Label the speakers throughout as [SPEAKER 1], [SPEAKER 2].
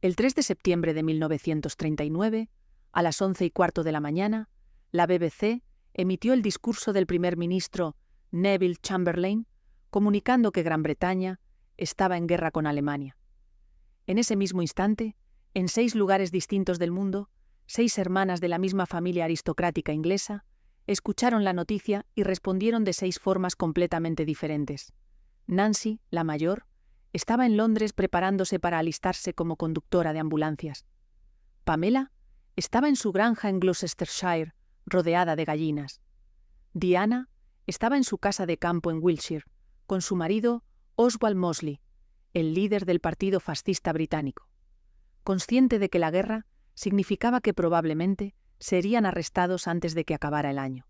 [SPEAKER 1] El 3 de septiembre de 1939, a las 11:15 de la mañana, la BBC emitió el discurso del primer ministro Neville Chamberlain, comunicando que Gran Bretaña estaba en guerra con Alemania. En ese mismo instante, en 6 lugares distintos del mundo, 6 hermanas de la misma familia aristocrática inglesa escucharon la noticia y respondieron de 6 formas completamente diferentes. Nancy, la mayor, estaba en Londres preparándose para alistarse como conductora de ambulancias. Pamela estaba en su granja en Gloucestershire, rodeada de gallinas. Diana estaba en su casa de campo en Wiltshire, con su marido Oswald Mosley, el líder del Partido Fascista británico. Consciente de que la guerra significaba que probablemente serían arrestados antes de que acabara el año.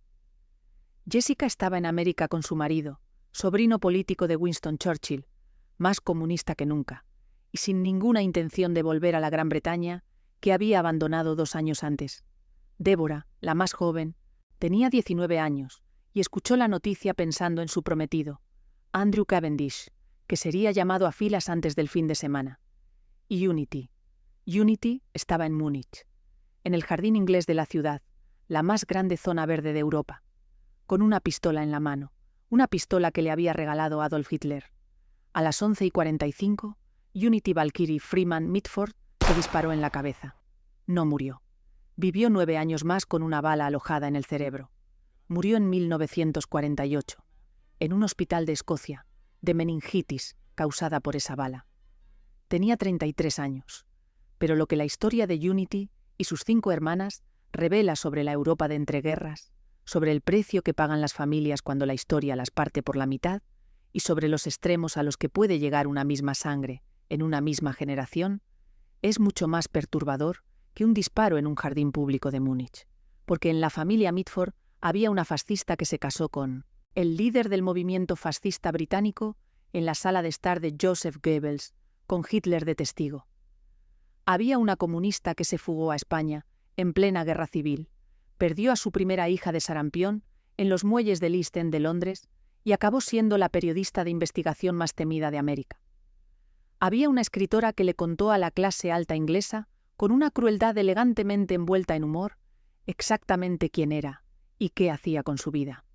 [SPEAKER 1] Jessica estaba en América con su marido, sobrino político de Winston Churchill, más comunista que nunca, y sin ninguna intención de volver a la Gran Bretaña, que había abandonado 2 años antes. Débora, la más joven, tenía 19 años y escuchó la noticia pensando en su prometido, Andrew Cavendish, que sería llamado a filas antes del fin de semana. Y Unity estaba en Múnich, en el jardín inglés de la ciudad, la más grande zona verde de Europa, con una pistola en la mano, una pistola que le había regalado Adolf Hitler. A las 11:45, Unity Valkyrie Freeman Mitford se disparó en la cabeza. No murió. Vivió 9 años más con una bala alojada en el cerebro. Murió en 1948, en un hospital de Escocia, de meningitis causada por esa bala. Tenía 33 años, pero lo que la historia de Unity y sus 5 hermanas revela sobre la Europa de entreguerras, sobre el precio que pagan las familias cuando la historia las parte por la mitad, y sobre los extremos a los que puede llegar una misma sangre en una misma generación, es mucho más perturbador que un disparo en un jardín público de Múnich, porque en la familia Mitford había una fascista que se casó con el líder del movimiento fascista británico en la sala de estar de Joseph Goebbels, con Hitler de testigo. Había una comunista que se fugó a España en plena guerra civil, perdió a su primera hija de sarampión en los muelles del East End de Londres y acabó siendo la periodista de investigación más temida de América. Había una escritora que le contó a la clase alta inglesa, con una crueldad elegantemente envuelta en humor, exactamente quién era y qué hacía con su vida.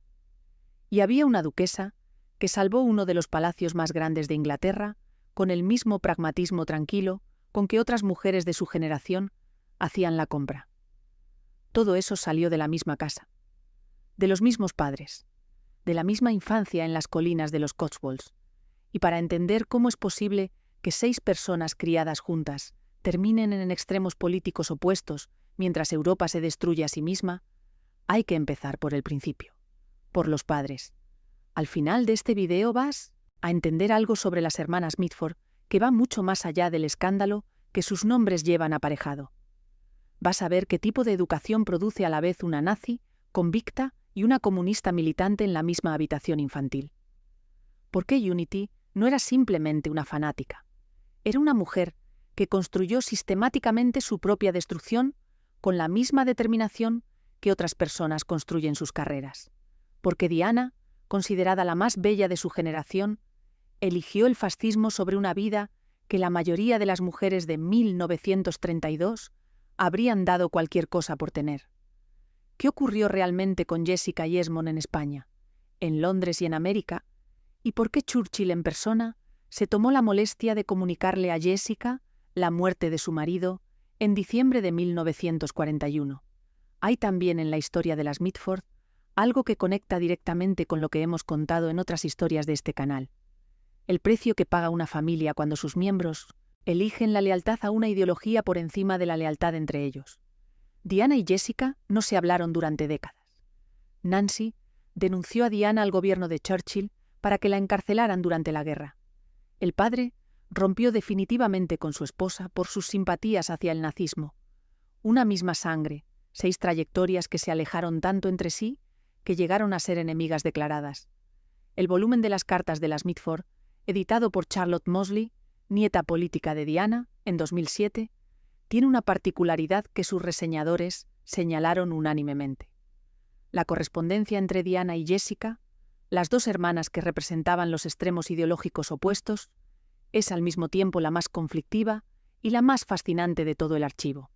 [SPEAKER 1] Y había una duquesa que salvó uno de los palacios más grandes de Inglaterra con el mismo pragmatismo tranquilo con que otras mujeres de su generación hacían la compra. Todo eso salió de la misma casa, de los mismos padres, de la misma infancia en las colinas de los Cotswolds, y para entender cómo es posible que 6 personas criadas juntas terminen en extremos políticos opuestos mientras Europa se destruye a sí misma, hay que empezar por el principio, por los padres. Al final de este video vas a entender algo sobre las hermanas Mitford que va mucho más allá del escándalo que sus nombres llevan aparejado. Vas a ver qué tipo de educación produce a la vez una nazi convicta y una comunista militante en la misma habitación infantil. ¿Por qué Unity no era simplemente una fanática? Era una mujer que construyó sistemáticamente su propia destrucción con la misma determinación que otras personas construyen sus carreras. Porque Diana, considerada la más bella de su generación, eligió el fascismo sobre una vida que la mayoría de las mujeres de 1932 habrían dado cualquier cosa por tener. ¿Qué ocurrió realmente con Jessica y Esmond en España, en Londres y en América? ¿Y por qué Churchill en persona se tomó la molestia de comunicarle a Jessica la muerte de su marido en diciembre de 1941? Hay también en la historia de las Mitford algo que conecta directamente con lo que hemos contado en otras historias de este canal. El precio que paga una familia cuando sus miembros eligen la lealtad a una ideología por encima de la lealtad entre ellos. Diana y Jessica no se hablaron durante décadas. Nancy denunció a Diana al gobierno de Churchill para que la encarcelaran durante la guerra. El padre rompió definitivamente con su esposa por sus simpatías hacia el nazismo. Una misma sangre, 6 trayectorias que se alejaron tanto entre sí que llegaron a ser enemigas declaradas. El volumen de las cartas de las Mitford, editado por Charlotte Mosley, nieta política de Diana, en 2007, tiene una particularidad que sus reseñadores señalaron unánimemente. La correspondencia entre Diana y Jessica, las 2 hermanas que representaban los extremos ideológicos opuestos, es al mismo tiempo la más conflictiva y la más fascinante de todo el archivo.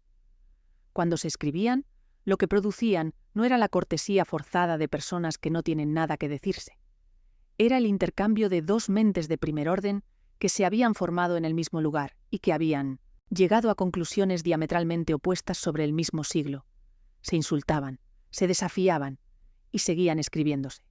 [SPEAKER 1] Cuando se escribían, lo que producían no era la cortesía forzada de personas que no tienen nada que decirse. Era el intercambio de dos mentes de primer orden que se habían formado en el mismo lugar y que habían llegado a conclusiones diametralmente opuestas sobre el mismo siglo. Se insultaban, se desafiaban y seguían escribiéndose.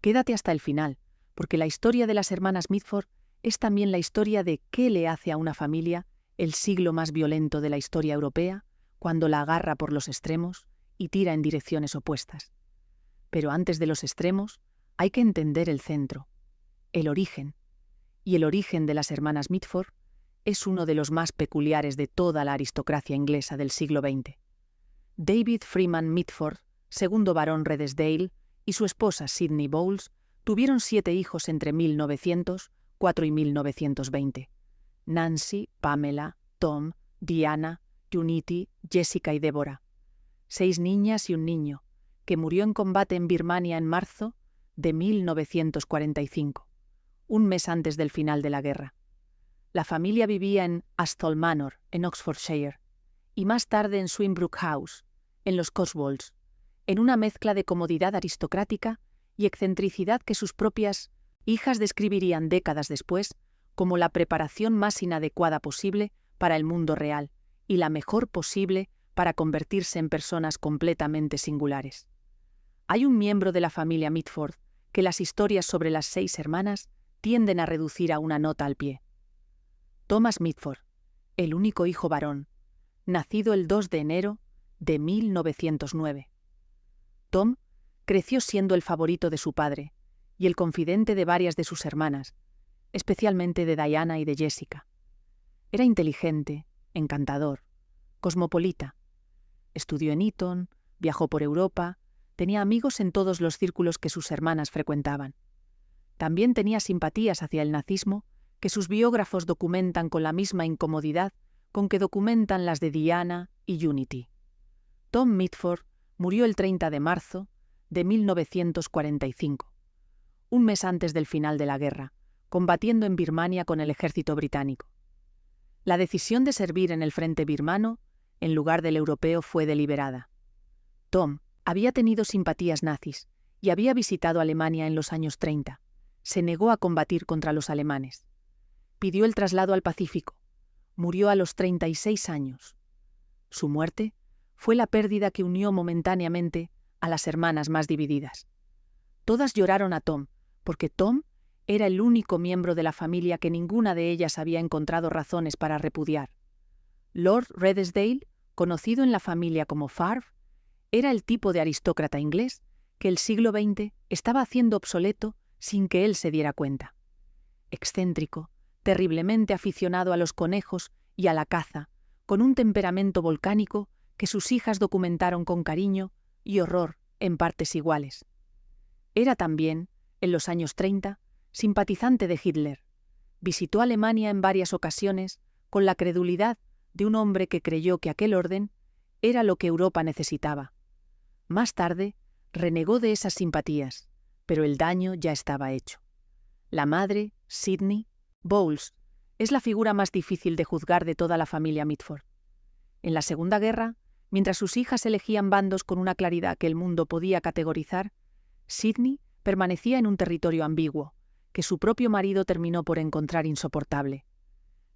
[SPEAKER 1] Quédate hasta el final, porque la historia de las hermanas Mitford es también la historia de qué le hace a una familia el siglo más violento de la historia europea, cuando la agarra por los extremos y tira en direcciones opuestas. Pero antes de los extremos, hay que entender el centro, el origen. Y el origen de las hermanas Mitford es uno de los más peculiares de toda la aristocracia inglesa del siglo XX. David Freeman Mitford, segundo barón Redesdale, y su esposa Sidney Bowles tuvieron 7 hijos entre 1904 y 1920. Nancy, Pamela, Tom, Diana, Unity, Jessica y Deborah. 6 niñas y un niño, que murió en combate en Birmania en marzo de 1945, un mes antes del final de la guerra. La familia vivía en Asthall Manor, en Oxfordshire, y más tarde en Swinbrook House, en los Cotswolds, en una mezcla de comodidad aristocrática y excentricidad que sus propias hijas describirían décadas después como la preparación más inadecuada posible para el mundo real y la mejor posible para convertirse en personas completamente singulares. Hay un miembro de la familia Mitford que las historias sobre las 6 hermanas tienden a reducir a una nota al pie. Thomas Mitford, el único hijo varón, nacido el 2 de enero de 1909. Tom creció siendo el favorito de su padre y el confidente de varias de sus hermanas, especialmente de Diana y de Jessica. Era inteligente, encantador, cosmopolita. Estudió en Eton, viajó por Europa, tenía amigos en todos los círculos que sus hermanas frecuentaban. También tenía simpatías hacia el nazismo, que sus biógrafos documentan con la misma incomodidad con que documentan las de Diana y Unity. Tom Mitford murió el 30 de marzo de 1945, un mes antes del final de la guerra, combatiendo en Birmania con el ejército británico. La decisión de servir en el frente birmano, en lugar del europeo, fue deliberada. Tom había tenido simpatías nazis y había visitado Alemania en los años 30. Se negó a combatir contra los alemanes. Pidió el traslado al Pacífico. Murió a los 36 años. Su muerte fue la pérdida que unió momentáneamente a las hermanas más divididas. Todas lloraron a Tom, porque Tom era el único miembro de la familia que ninguna de ellas había encontrado razones para repudiar. Lord Redesdale, conocido en la familia como Favre, era el tipo de aristócrata inglés que el siglo XX estaba haciendo obsoleto sin que él se diera cuenta. Excéntrico, terriblemente aficionado a los conejos y a la caza, con un temperamento volcánico que sus hijas documentaron con cariño y horror en partes iguales. Era también, en los años 30, simpatizante de Hitler. Visitó Alemania en varias ocasiones con la credulidad de un hombre que creyó que aquel orden era lo que Europa necesitaba. Más tarde, renegó de esas simpatías, pero el daño ya estaba hecho. La madre, Sidney Bowles, es la figura más difícil de juzgar de toda la familia Mitford. En la Segunda Guerra, mientras sus hijas elegían bandos con una claridad que el mundo podía categorizar, Sidney permanecía en un territorio ambiguo, que su propio marido terminó por encontrar insoportable.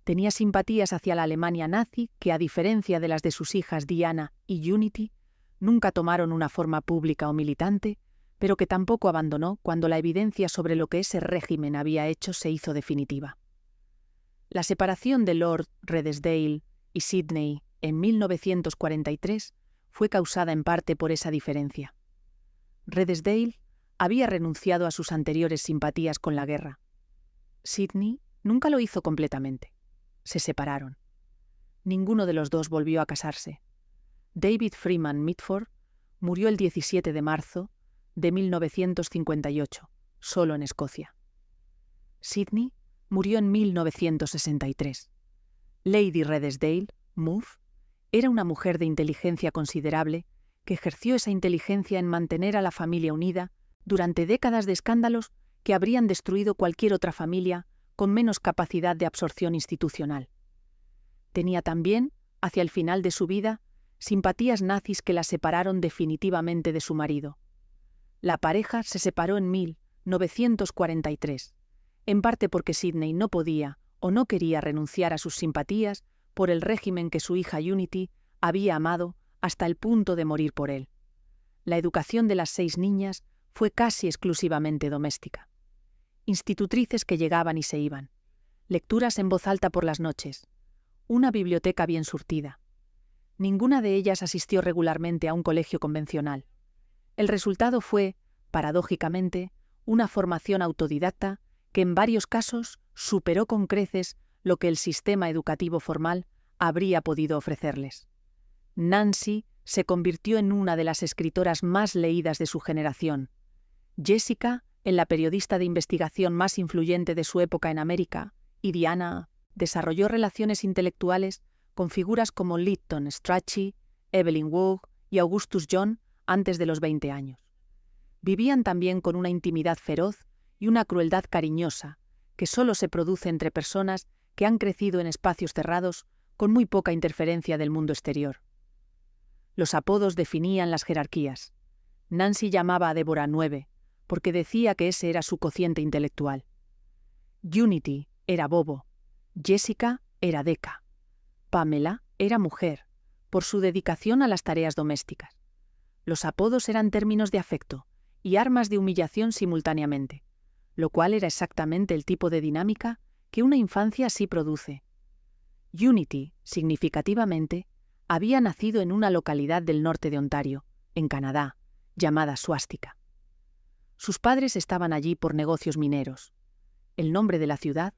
[SPEAKER 1] Tenía simpatías hacia la Alemania nazi que, a diferencia de las de sus hijas Diana y Unity, nunca tomaron una forma pública o militante, pero que tampoco abandonó cuando la evidencia sobre lo que ese régimen había hecho se hizo definitiva. La separación de Lord Redesdale y Sidney en 1943 fue causada en parte por esa diferencia. Redesdale había renunciado a sus anteriores simpatías con la guerra. Sidney nunca lo hizo completamente. Se separaron. Ninguno de los dos volvió a casarse. David Freeman Mitford murió el 17 de marzo de 1958, solo en Escocia. Sidney murió en 1963. Lady Redesdale, Muff, era una mujer de inteligencia considerable que ejerció esa inteligencia en mantener a la familia unida durante décadas de escándalos que habrían destruido cualquier otra familia con menos capacidad de absorción institucional. Tenía también, hacia el final de su vida, simpatías nazis que la separaron definitivamente de su marido. La pareja se separó en 1943, en parte porque Sidney no podía o no quería renunciar a sus simpatías por el régimen que su hija Unity había amado hasta el punto de morir por él. La educación de las 6 niñas fue casi exclusivamente doméstica. Institutrices que llegaban y se iban, lecturas en voz alta por las noches, una biblioteca bien surtida. Ninguna de ellas asistió regularmente a un colegio convencional. El resultado fue, paradójicamente, una formación autodidacta que en varios casos superó con creces lo que el sistema educativo formal habría podido ofrecerles. Nancy se convirtió en una de las escritoras más leídas de su generación. Jessica, en la periodista de investigación más influyente de su época en América, y Diana desarrolló relaciones intelectuales con figuras como Lytton Strachey, Evelyn Waugh y Augustus John antes de los 20 años. Vivían también con una intimidad feroz y una crueldad cariñosa que solo se produce entre personas que han crecido en espacios cerrados con muy poca interferencia del mundo exterior. Los apodos definían las jerarquías. Nancy llamaba a Deborah 9, porque decía que ese era su cociente intelectual. Unity era bobo. Jessica era deca. Pamela era mujer, por su dedicación a las tareas domésticas. Los apodos eran términos de afecto y armas de humillación simultáneamente, lo cual era exactamente el tipo de dinámica que una infancia así produce. Unity, significativamente, había nacido en una localidad del norte de Ontario, en Canadá, llamada Swastika. Sus padres estaban allí por negocios mineros. El nombre de la ciudad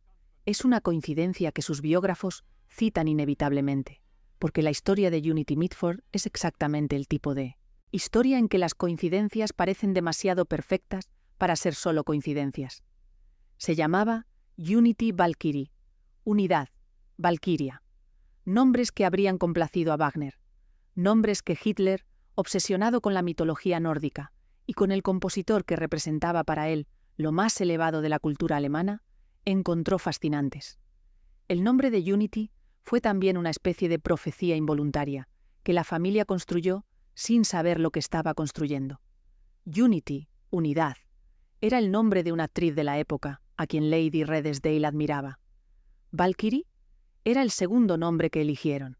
[SPEAKER 1] es una coincidencia que sus biógrafos citan inevitablemente, porque la historia de Unity Mitford es exactamente el tipo de historia en que las coincidencias parecen demasiado perfectas para ser solo coincidencias. Se llamaba Unity Valkyrie, unidad, Valkyria. Nombres que habrían complacido a Wagner, nombres que Hitler, obsesionado con la mitología nórdica y con el compositor que representaba para él lo más elevado de la cultura alemana, encontró fascinantes. El nombre de Unity fue también una especie de profecía involuntaria que la familia construyó sin saber lo que estaba construyendo. Unity, unidad, era el nombre de una actriz de la época a quien Lady Redesdale admiraba. Valkyrie era el segundo nombre que eligieron,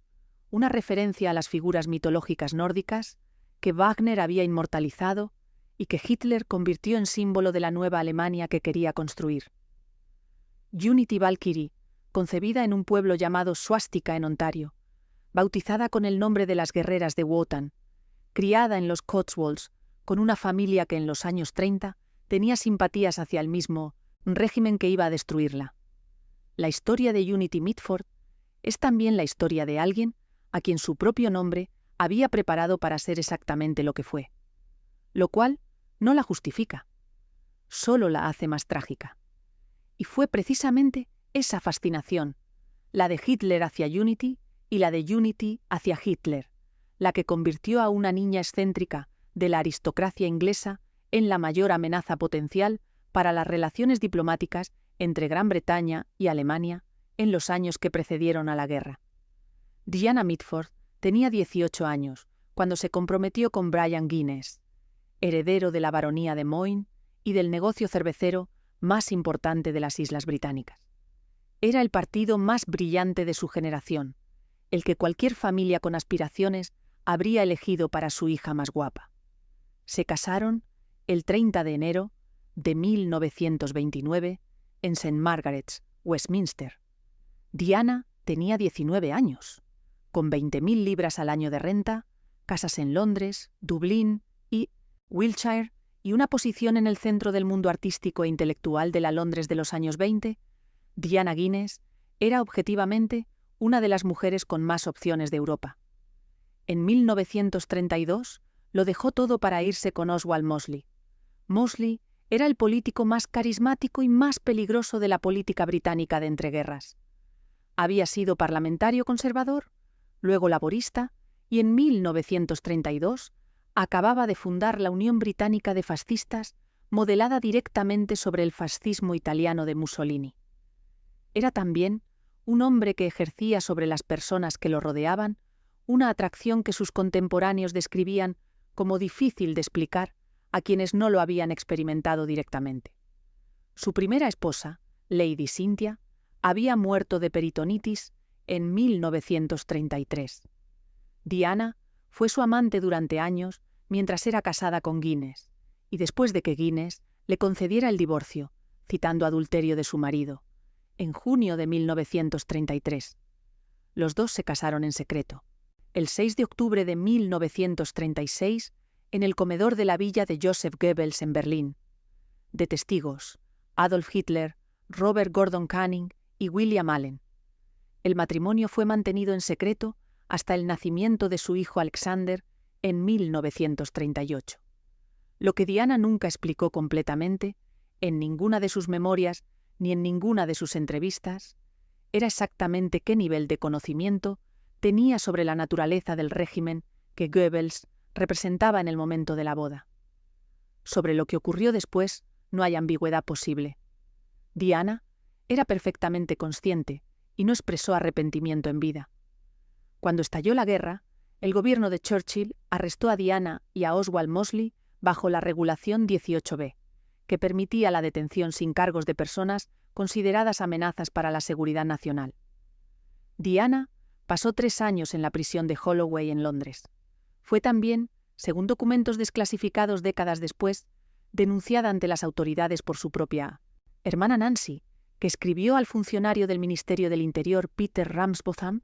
[SPEAKER 1] una referencia a las figuras mitológicas nórdicas que Wagner había inmortalizado y que Hitler convirtió en símbolo de la nueva Alemania que quería construir. Unity Valkyrie, concebida en un pueblo llamado Swastika en Ontario, bautizada con el nombre de las guerreras de Wotan, criada en los Cotswolds con una familia que en los años 30 tenía simpatías hacia el mismo régimen que iba a destruirla. La historia de Unity Mitford es también la historia de alguien a quien su propio nombre había preparado para ser exactamente lo que fue, lo cual no la justifica, solo la hace más trágica. Y fue precisamente esa fascinación, la de Hitler hacia Unity y la de Unity hacia Hitler, la que convirtió a una niña excéntrica de la aristocracia inglesa en la mayor amenaza potencial para las relaciones diplomáticas entre Gran Bretaña y Alemania en los años que precedieron a la guerra. Diana Mitford tenía 18 años cuando se comprometió con Brian Guinness, heredero de la baronía de Moyne y del negocio cervecero más importante de las Islas Británicas. Era el partido más brillante de su generación, el que cualquier familia con aspiraciones habría elegido para su hija más guapa. Se casaron el 30 de enero de 1929 en St. Margaret's, Westminster. Diana tenía 19 años, con 20.000 libras al año de renta, casas en Londres, Dublín y Wiltshire y una posición en el centro del mundo artístico e intelectual de la Londres de los años 20, Diana Guinness era objetivamente una de las mujeres con más opciones de Europa. En 1932 lo dejó todo para irse con Oswald Mosley. Mosley era el político más carismático y más peligroso de la política británica de entreguerras. Había sido parlamentario conservador, luego laborista, y en 1932 acababa de fundar la Unión Británica de Fascistas, modelada directamente sobre el fascismo italiano de Mussolini. Era también un hombre que ejercía sobre las personas que lo rodeaban una atracción que sus contemporáneos describían como difícil de explicar a quienes no lo habían experimentado directamente. Su primera esposa, Lady Cynthia, había muerto de peritonitis en 1933. Diana fue su amante durante años mientras era casada con Guinness, y después de que Guinness le concediera el divorcio, citando adulterio de su marido, en junio de 1933. Los dos se casaron en secreto. El 6 de octubre de 1936, en el comedor de la villa de Joseph Goebbels en Berlín. De testigos, Adolf Hitler, Robert Gordon Canning y William Allen. El matrimonio fue mantenido en secreto hasta el nacimiento de su hijo Alexander en 1938. Lo que Diana nunca explicó completamente, en ninguna de sus memorias ni en ninguna de sus entrevistas, era exactamente qué nivel de conocimiento tenía sobre la naturaleza del régimen que Goebbels representaba en el momento de la boda. Sobre lo que ocurrió después no hay ambigüedad posible. Diana era perfectamente consciente y no expresó arrepentimiento en vida. Cuando estalló la guerra, el gobierno de Churchill arrestó a Diana y a Oswald Mosley bajo la regulación 18b, que permitía la detención sin cargos de personas consideradas amenazas para la seguridad nacional. Diana pasó 3 años en la prisión de Holloway en Londres. Fue también, según documentos desclasificados décadas después, denunciada ante las autoridades por su propia hermana Nancy, que escribió al funcionario del Ministerio del Interior Peter Ramsbotham,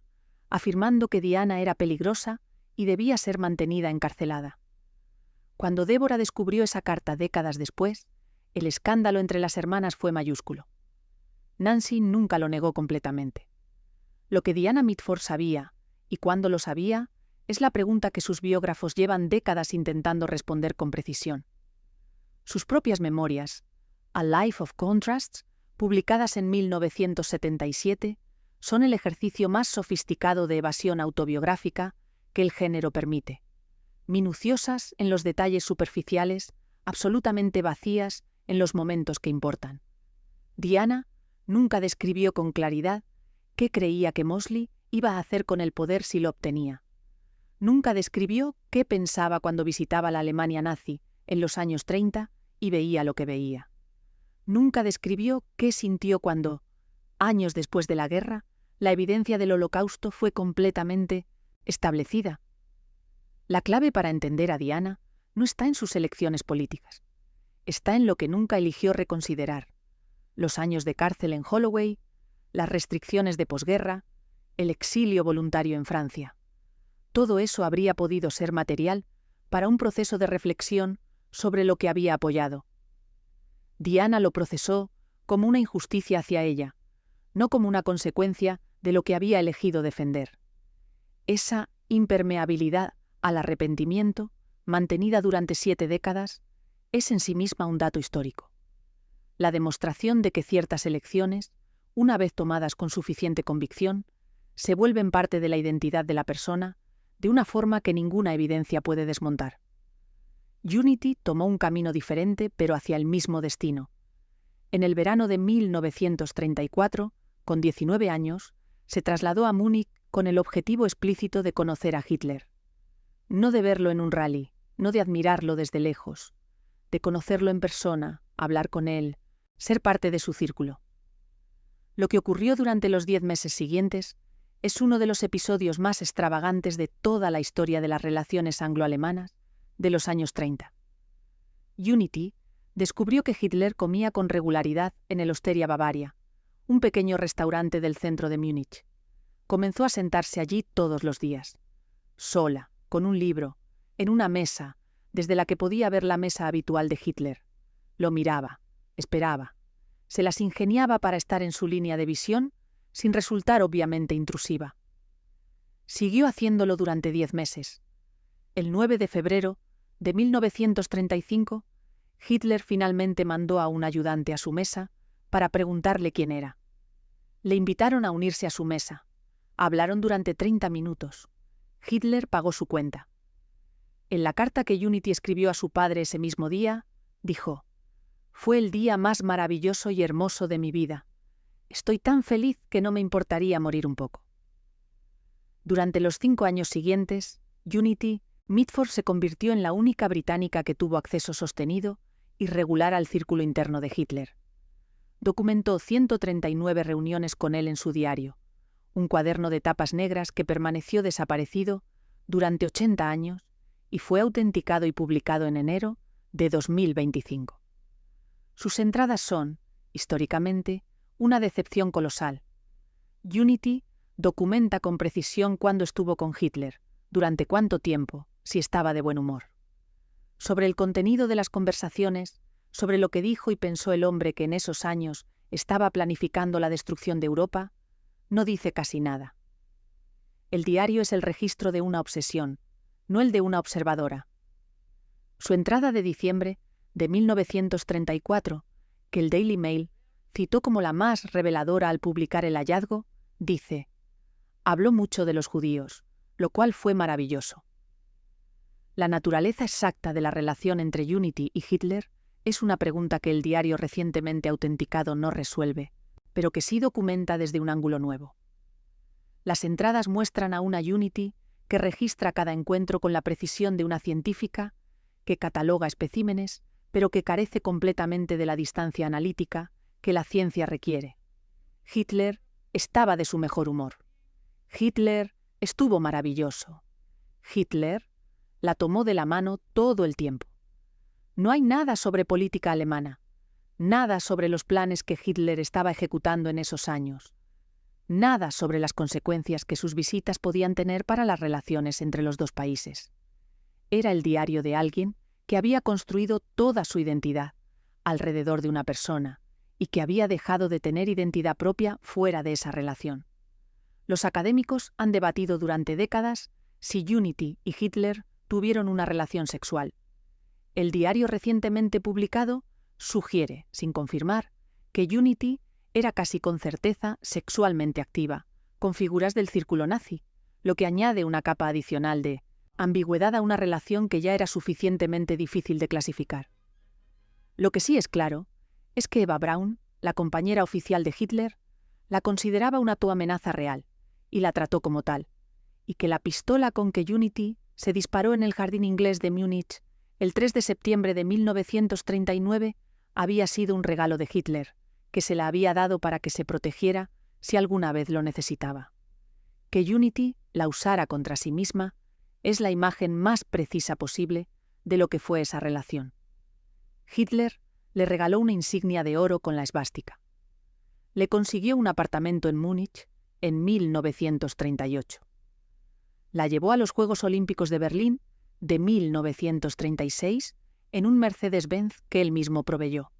[SPEAKER 1] afirmando que Diana era peligrosa y debía ser mantenida encarcelada. Cuando Débora descubrió esa carta décadas después, el escándalo entre las hermanas fue mayúsculo. Nancy nunca lo negó completamente. Lo que Diana Mitford sabía, y cuándo lo sabía, es la pregunta que sus biógrafos llevan décadas intentando responder con precisión. Sus propias memorias, A Life of Contrasts, publicadas en 1977, son el ejercicio más sofisticado de evasión autobiográfica que el género permite. Minuciosas en los detalles superficiales, absolutamente vacías en los momentos que importan. Diana nunca describió con claridad qué creía que Mosley iba a hacer con el poder si lo obtenía. Nunca describió qué pensaba cuando visitaba la Alemania nazi en los años 30 y veía lo que veía. Nunca describió qué sintió cuando, años después de la guerra, la evidencia del Holocausto fue completamente establecida. La clave para entender a Diana no está en sus elecciones políticas. Está en lo que nunca eligió reconsiderar: los años de cárcel en Holloway, las restricciones de posguerra, el exilio voluntario en Francia. Todo eso habría podido ser material para un proceso de reflexión sobre lo que había apoyado. Diana lo procesó como una injusticia hacia ella, no como una consecuencia de lo que había elegido defender. Esa impermeabilidad al arrepentimiento, mantenida durante 7 décadas, es en sí misma un dato histórico. La demostración de que ciertas elecciones, una vez tomadas con suficiente convicción, se vuelven parte de la identidad de la persona de una forma que ninguna evidencia puede desmontar. Unity tomó un camino diferente, pero hacia el mismo destino. En el verano de 1934, con 19 años, se trasladó a Múnich con el objetivo explícito de conocer a Hitler. No de verlo en un rally, no de admirarlo desde lejos, de conocerlo en persona, hablar con él, ser parte de su círculo. Lo que ocurrió durante los 10 meses siguientes es uno de los episodios más extravagantes de toda la historia de las relaciones anglo-alemanas de los años 30. Unity descubrió que Hitler comía con regularidad en el Osteria Bavaria, un pequeño restaurante del centro de Múnich. Comenzó a sentarse allí todos los días, sola, con un libro, en una mesa, desde la que podía ver la mesa habitual de Hitler. Lo miraba, esperaba, se las ingeniaba para estar en su línea de visión, sin resultar obviamente intrusiva. Siguió haciéndolo durante 10 meses. El 9 de febrero de 1935, Hitler finalmente mandó a un ayudante a su mesa para preguntarle quién era. Le invitaron a unirse a su mesa. Hablaron durante 30 minutos. Hitler pagó su cuenta. En la carta que Unity escribió a su padre ese mismo día, dijo: «Fue el día más maravilloso y hermoso de mi vida. Estoy tan feliz que no me importaría morir un poco. Durante los 5 años siguientes, Unity Mitford se convirtió en la única británica que tuvo acceso sostenido y regular al círculo interno de Hitler. Documentó 139 reuniones con él en su diario, un cuaderno de tapas negras que permaneció desaparecido durante 80 años y fue autenticado y publicado en enero de 2025. Sus entradas son, históricamente, una decepción colosal. Unity documenta con precisión cuándo estuvo con Hitler, durante cuánto tiempo, si estaba de buen humor. Sobre el contenido de las conversaciones, sobre lo que dijo y pensó el hombre que en esos años estaba planificando la destrucción de Europa, no dice casi nada. El diario es el registro de una obsesión, no el de una observadora. Su entrada de diciembre de 1934, que el Daily Mail citó como la más reveladora al publicar el hallazgo, dice: «Habló mucho de los judíos, lo cual fue maravilloso». La naturaleza exacta de la relación entre Unity y Hitler es una pregunta que el diario recientemente autenticado no resuelve, pero que sí documenta desde un ángulo nuevo. Las entradas muestran a una Unity que registra cada encuentro con la precisión de una científica, que cataloga especímenes, pero que carece completamente de la distancia analítica que la ciencia requiere. Hitler estaba de su mejor humor. Hitler estuvo maravilloso. Hitler la tomó de la mano todo el tiempo. No hay nada sobre política alemana, nada sobre los planes que Hitler estaba ejecutando en esos años, nada sobre las consecuencias que sus visitas podían tener para las relaciones entre los dos países. Era el diario de alguien que había construido toda su identidad alrededor de una persona y que había dejado de tener identidad propia fuera de esa relación. Los académicos han debatido durante décadas si Unity y Hitler tuvieron una relación sexual. El diario recientemente publicado sugiere, sin confirmar, que Unity era casi con certeza sexualmente activa, con figuras del círculo nazi, lo que añade una capa adicional de ambigüedad a una relación que ya era suficientemente difícil de clasificar. Lo que sí es claro es que Eva Braun, la compañera oficial de Hitler, la consideraba una amenaza real y la trató como tal, y que la pistola con que Unity se disparó en el jardín inglés de Múnich el 3 de septiembre de 1939 había sido un regalo de Hitler, que se la había dado para que se protegiera si alguna vez lo necesitaba. Que Unity la usara contra sí misma es la imagen más precisa posible de lo que fue esa relación. Hitler le regaló una insignia de oro con la esvástica. Le consiguió un apartamento en Múnich en 1938. La llevó a los Juegos Olímpicos de Berlín de 1936 en un Mercedes-Benz que él mismo proveyó.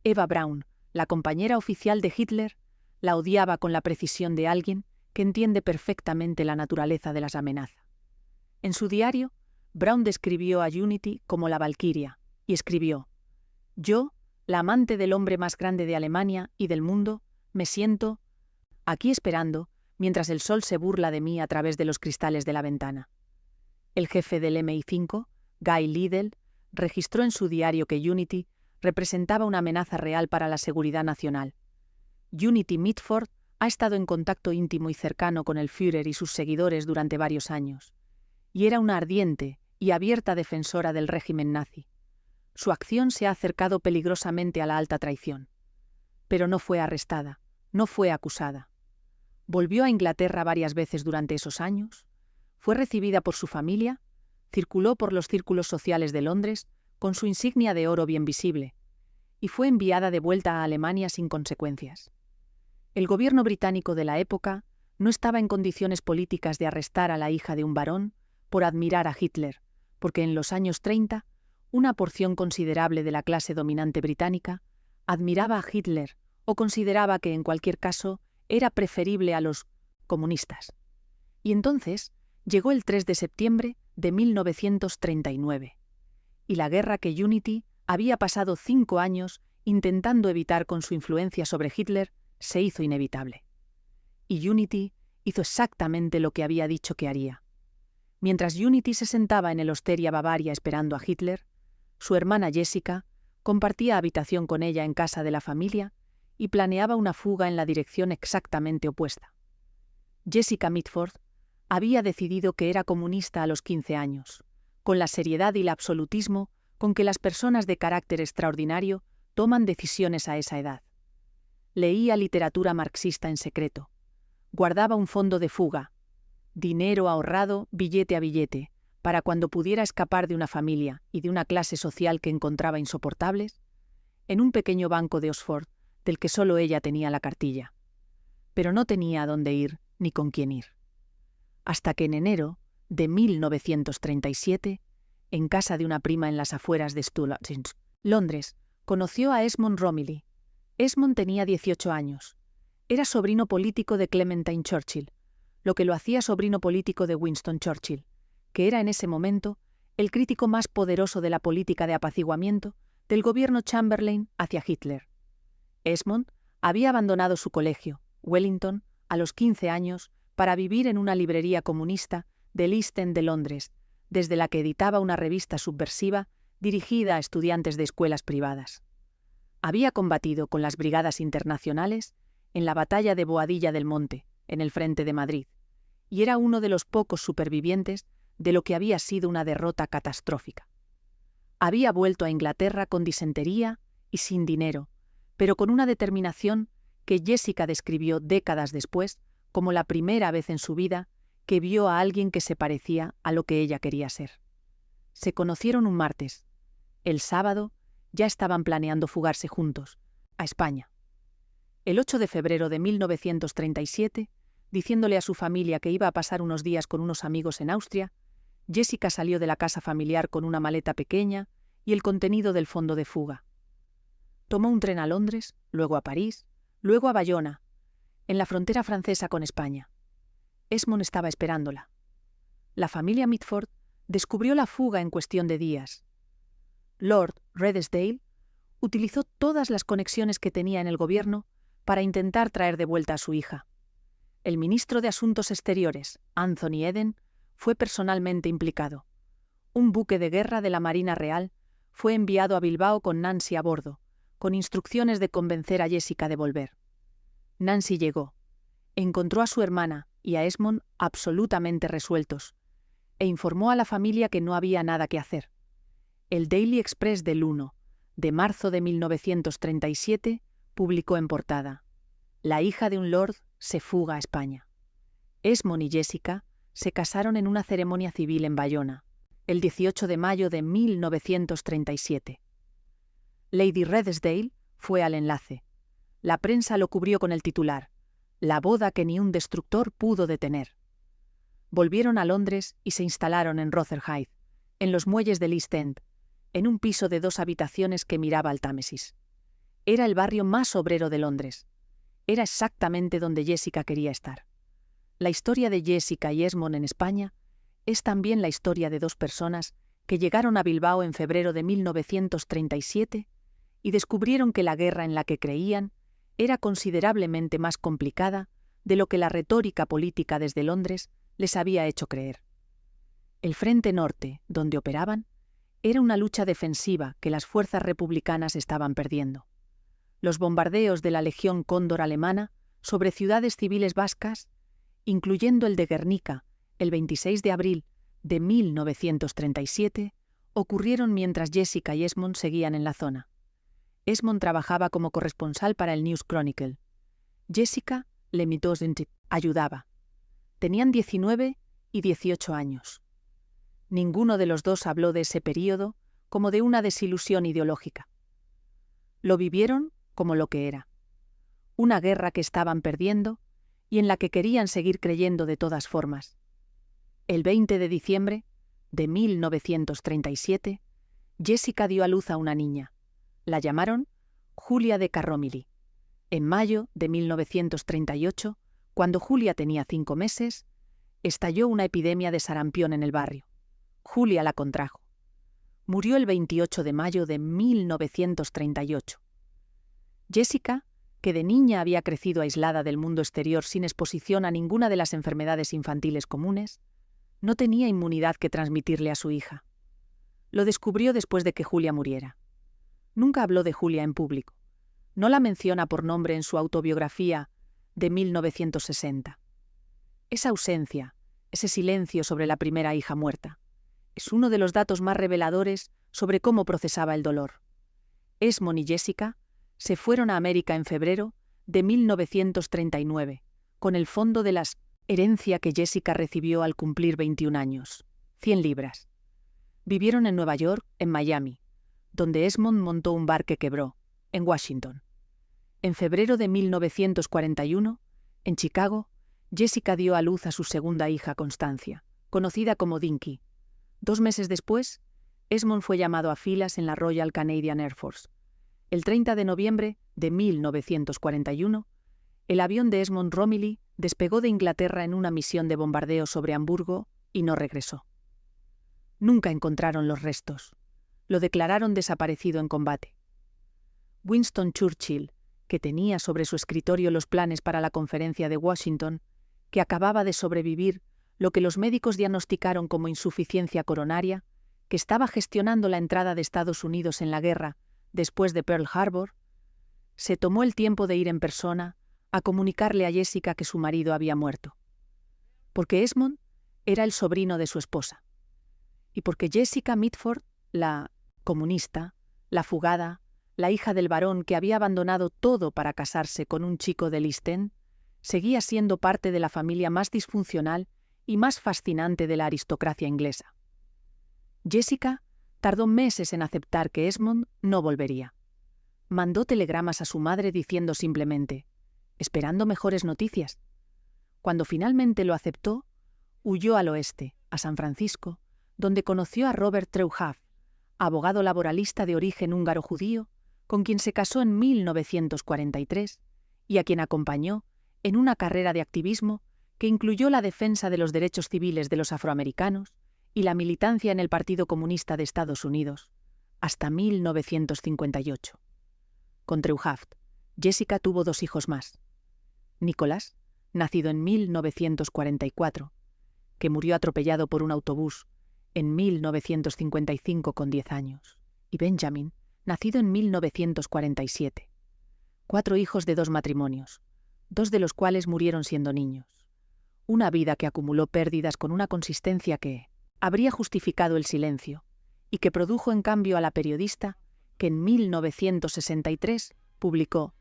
[SPEAKER 1] Eva Braun, la compañera oficial de Hitler, la odiaba con la precisión de alguien que entiende perfectamente la naturaleza de las amenazas. En su diario, Braun describió a Unity como la Valquiria y escribió: «Yo, la amante del hombre más grande de Alemania y del mundo, me siento aquí esperando mientras el sol se burla de mí a través de los cristales de la ventana». El jefe del MI5, Guy Liddell, registró en su diario que Unity representaba una amenaza real para la seguridad nacional. Unity Mitford ha estado en contacto íntimo y cercano con el Führer y sus seguidores durante varios años, y era una ardiente y abierta defensora del régimen nazi. Su acción se ha acercado peligrosamente a la alta traición. Pero no fue arrestada, no fue acusada. Volvió a Inglaterra varias veces durante esos años, fue recibida por su familia, circuló por los círculos sociales de Londres con su insignia de oro bien visible, y fue enviada de vuelta a Alemania sin consecuencias. El gobierno británico de la época no estaba en condiciones políticas de arrestar a la hija de un barón por admirar a Hitler, porque en los años 30, una porción considerable de la clase dominante británica admiraba a Hitler o consideraba que, en cualquier caso, era preferible a los comunistas. Y entonces llegó el 3 de septiembre de 1939, y la guerra que Unity había pasado 5 años intentando evitar con su influencia sobre Hitler se hizo inevitable. Y Unity hizo exactamente lo que había dicho que haría. Mientras Unity se sentaba en el Osteria Bavaria esperando a Hitler, su hermana Jessica compartía habitación con ella en casa de la familia y planeaba una fuga en la dirección exactamente opuesta. Jessica Mitford había decidido que era comunista a los 15 años, con la seriedad y el absolutismo con que las personas de carácter extraordinario toman decisiones a esa edad. Leía literatura marxista en secreto. Guardaba un fondo de fuga, dinero ahorrado billete a billete, para cuando pudiera escapar de una familia y de una clase social que encontraba insoportables, en un pequeño banco de Oxford, del que solo ella tenía la cartilla. Pero no tenía a dónde ir ni con quién ir. Hasta que en enero de 1937, en casa de una prima en las afueras de Stuttgart, Londres, conoció a Esmond Romilly. Esmond tenía 18 años. Era sobrino político de Clementine Churchill, lo que lo hacía sobrino político de Winston Churchill, que era en ese momento el crítico más poderoso de la política de apaciguamiento del gobierno Chamberlain hacia Hitler. Esmond había abandonado su colegio, Wellington, a los 15 años para vivir en una librería comunista del East End de Londres, desde la que editaba una revista subversiva dirigida a estudiantes de escuelas privadas. Había combatido con las brigadas internacionales en la batalla de Boadilla del Monte, en el frente de Madrid, y era uno de los pocos supervivientes de lo que había sido una derrota catastrófica. Había vuelto a Inglaterra con disentería y sin dinero, pero con una determinación que Jessica describió décadas después como la primera vez en su vida que vio a alguien que se parecía a lo que ella quería ser. Se conocieron un martes. El sábado ya estaban planeando fugarse juntos, a España. El 8 de febrero de 1937, diciéndole a su familia que iba a pasar unos días con unos amigos en Austria, Jessica salió de la casa familiar con una maleta pequeña y el contenido del fondo de fuga. Tomó un tren a Londres, luego a París, luego a Bayona, en la frontera francesa con España. Esmond estaba esperándola. La familia Mitford descubrió la fuga en cuestión de días. Lord Redesdale utilizó todas las conexiones que tenía en el gobierno para intentar traer de vuelta a su hija. El ministro de Asuntos Exteriores, Anthony Eden, fue personalmente implicado. Un buque de guerra de la Marina Real fue enviado a Bilbao con Nancy a bordo, con instrucciones de convencer a Jessica de volver. Nancy llegó. Encontró a su hermana y a Esmond absolutamente resueltos, e informó a la familia que no había nada que hacer. El Daily Express del 1 de marzo de 1937 publicó en portada: «La hija de un lord se fuga a España». Esmond y Jessica se casaron en una ceremonia civil en Bayona, el 18 de mayo de 1937. Lady Redesdale fue al enlace. La prensa lo cubrió con el titular: «La boda que ni un destructor pudo detener». Volvieron a Londres y se instalaron en Rotherhithe, en los muelles del East End, en un piso de 2 habitaciones que miraba al Támesis. Era el barrio más obrero de Londres. Era exactamente donde Jessica quería estar. La historia de Jessica y Esmond en España es también la historia de 2 personas que llegaron a Bilbao en febrero de 1937 y descubrieron que la guerra en la que creían era considerablemente más complicada de lo que la retórica política desde Londres les había hecho creer. El Frente Norte, donde operaban, era una lucha defensiva que las fuerzas republicanas estaban perdiendo. Los bombardeos de la Legión Cóndor alemana sobre ciudades civiles vascas, incluyendo el de Guernica, el 26 de abril de 1937, ocurrieron mientras Jessica y Esmond seguían en la zona. Esmond trabajaba como corresponsal para el News Chronicle. Jessica le ayudaba. Tenían 19 y 18 años. Ninguno de los dos habló de ese período como de una desilusión ideológica. Lo vivieron como lo que era: una guerra que estaban perdiendo y en la que querían seguir creyendo de todas formas. El 20 de diciembre de 1937, Jessica dio a luz a una niña. La llamaron Julia de Carromilly. En mayo de 1938, cuando Julia tenía 5 meses, estalló una epidemia de sarampión en el barrio. Julia la contrajo. Murió el 28 de mayo de 1938. Jessica, que de niña había crecido aislada del mundo exterior sin exposición a ninguna de las enfermedades infantiles comunes, no tenía inmunidad que transmitirle a su hija. Lo descubrió después de que Julia muriera. Nunca habló de Julia en público. No la menciona por nombre en su autobiografía de 1960. Esa ausencia, ese silencio sobre la primera hija muerta, es uno de los datos más reveladores sobre cómo procesaba el dolor. Esmond y Jessica se fueron a América en febrero de 1939, con el fondo de la herencia que Jessica recibió al cumplir 21 años, 100 libras. Vivieron en Nueva York, en Miami, donde Esmond montó un bar que quebró, en Washington. En febrero de 1941, en Chicago, Jessica dio a luz a su segunda hija Constancia, conocida como Dinky. 2 meses después, Esmond fue llamado a filas en la Royal Canadian Air Force. El 30 de noviembre de 1941, el avión de Esmond Romilly despegó de Inglaterra en una misión de bombardeo sobre Hamburgo y no regresó. Nunca encontraron los restos. Lo declararon desaparecido en combate. Winston Churchill, que tenía sobre su escritorio los planes para la conferencia de Washington, que acababa de sobrevivir lo que los médicos diagnosticaron como insuficiencia coronaria, que estaba gestionando la entrada de Estados Unidos en la guerra después de Pearl Harbor, se tomó el tiempo de ir en persona a comunicarle a Jessica que su marido había muerto. Porque Esmond era el sobrino de su esposa. Y porque Jessica Mitford, la comunista, la fugada, la hija del barón que había abandonado todo para casarse con un chico del East End, seguía siendo parte de la familia más disfuncional y más fascinante de la aristocracia inglesa. Jessica tardó meses en aceptar que Esmond no volvería. Mandó telegramas a su madre diciendo simplemente, esperando mejores noticias. Cuando finalmente lo aceptó, huyó al oeste, a San Francisco, donde conoció a Robert Treuhaft, abogado laboralista de origen húngaro-judío, con quien se casó en 1943 y a quien acompañó en una carrera de activismo que incluyó la defensa de los derechos civiles de los afroamericanos y la militancia en el Partido Comunista de Estados Unidos, hasta 1958. Con Treuhaft, Jessica tuvo 2 hijos más. Nicholas, nacido en 1944, que murió atropellado por un autobús en 1955 con 10 años, y Benjamin, nacido en 1947. 4 hijos de 2 matrimonios, 2 de los cuales murieron siendo niños. Una vida que acumuló pérdidas con una consistencia que habría justificado el silencio, y que produjo en cambio a la periodista que en 1963 publicó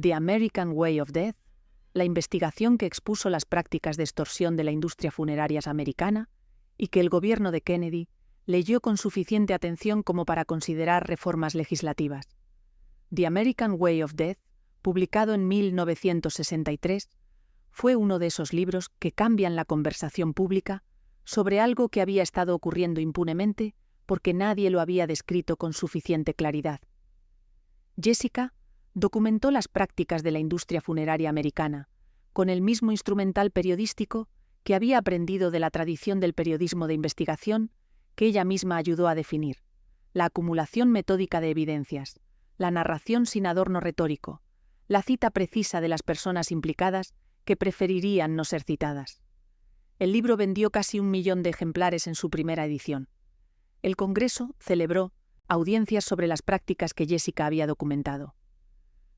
[SPEAKER 1] The American Way of Death, la investigación que expuso las prácticas de extorsión de la industria funeraria americana y que el gobierno de Kennedy leyó con suficiente atención como para considerar reformas legislativas. The American Way of Death, publicado en 1963, fue uno de esos libros que cambian la conversación pública sobre algo que había estado ocurriendo impunemente porque nadie lo había descrito con suficiente claridad. Jessica documentó las prácticas de la industria funeraria americana, con el mismo instrumental periodístico que había aprendido de la tradición del periodismo de investigación que ella misma ayudó a definir, la acumulación metódica de evidencias, la narración sin adorno retórico, la cita precisa de las personas implicadas que preferirían no ser citadas. El libro vendió casi 1 millón de ejemplares en su primera edición. El Congreso celebró audiencias sobre las prácticas que Jessica había documentado.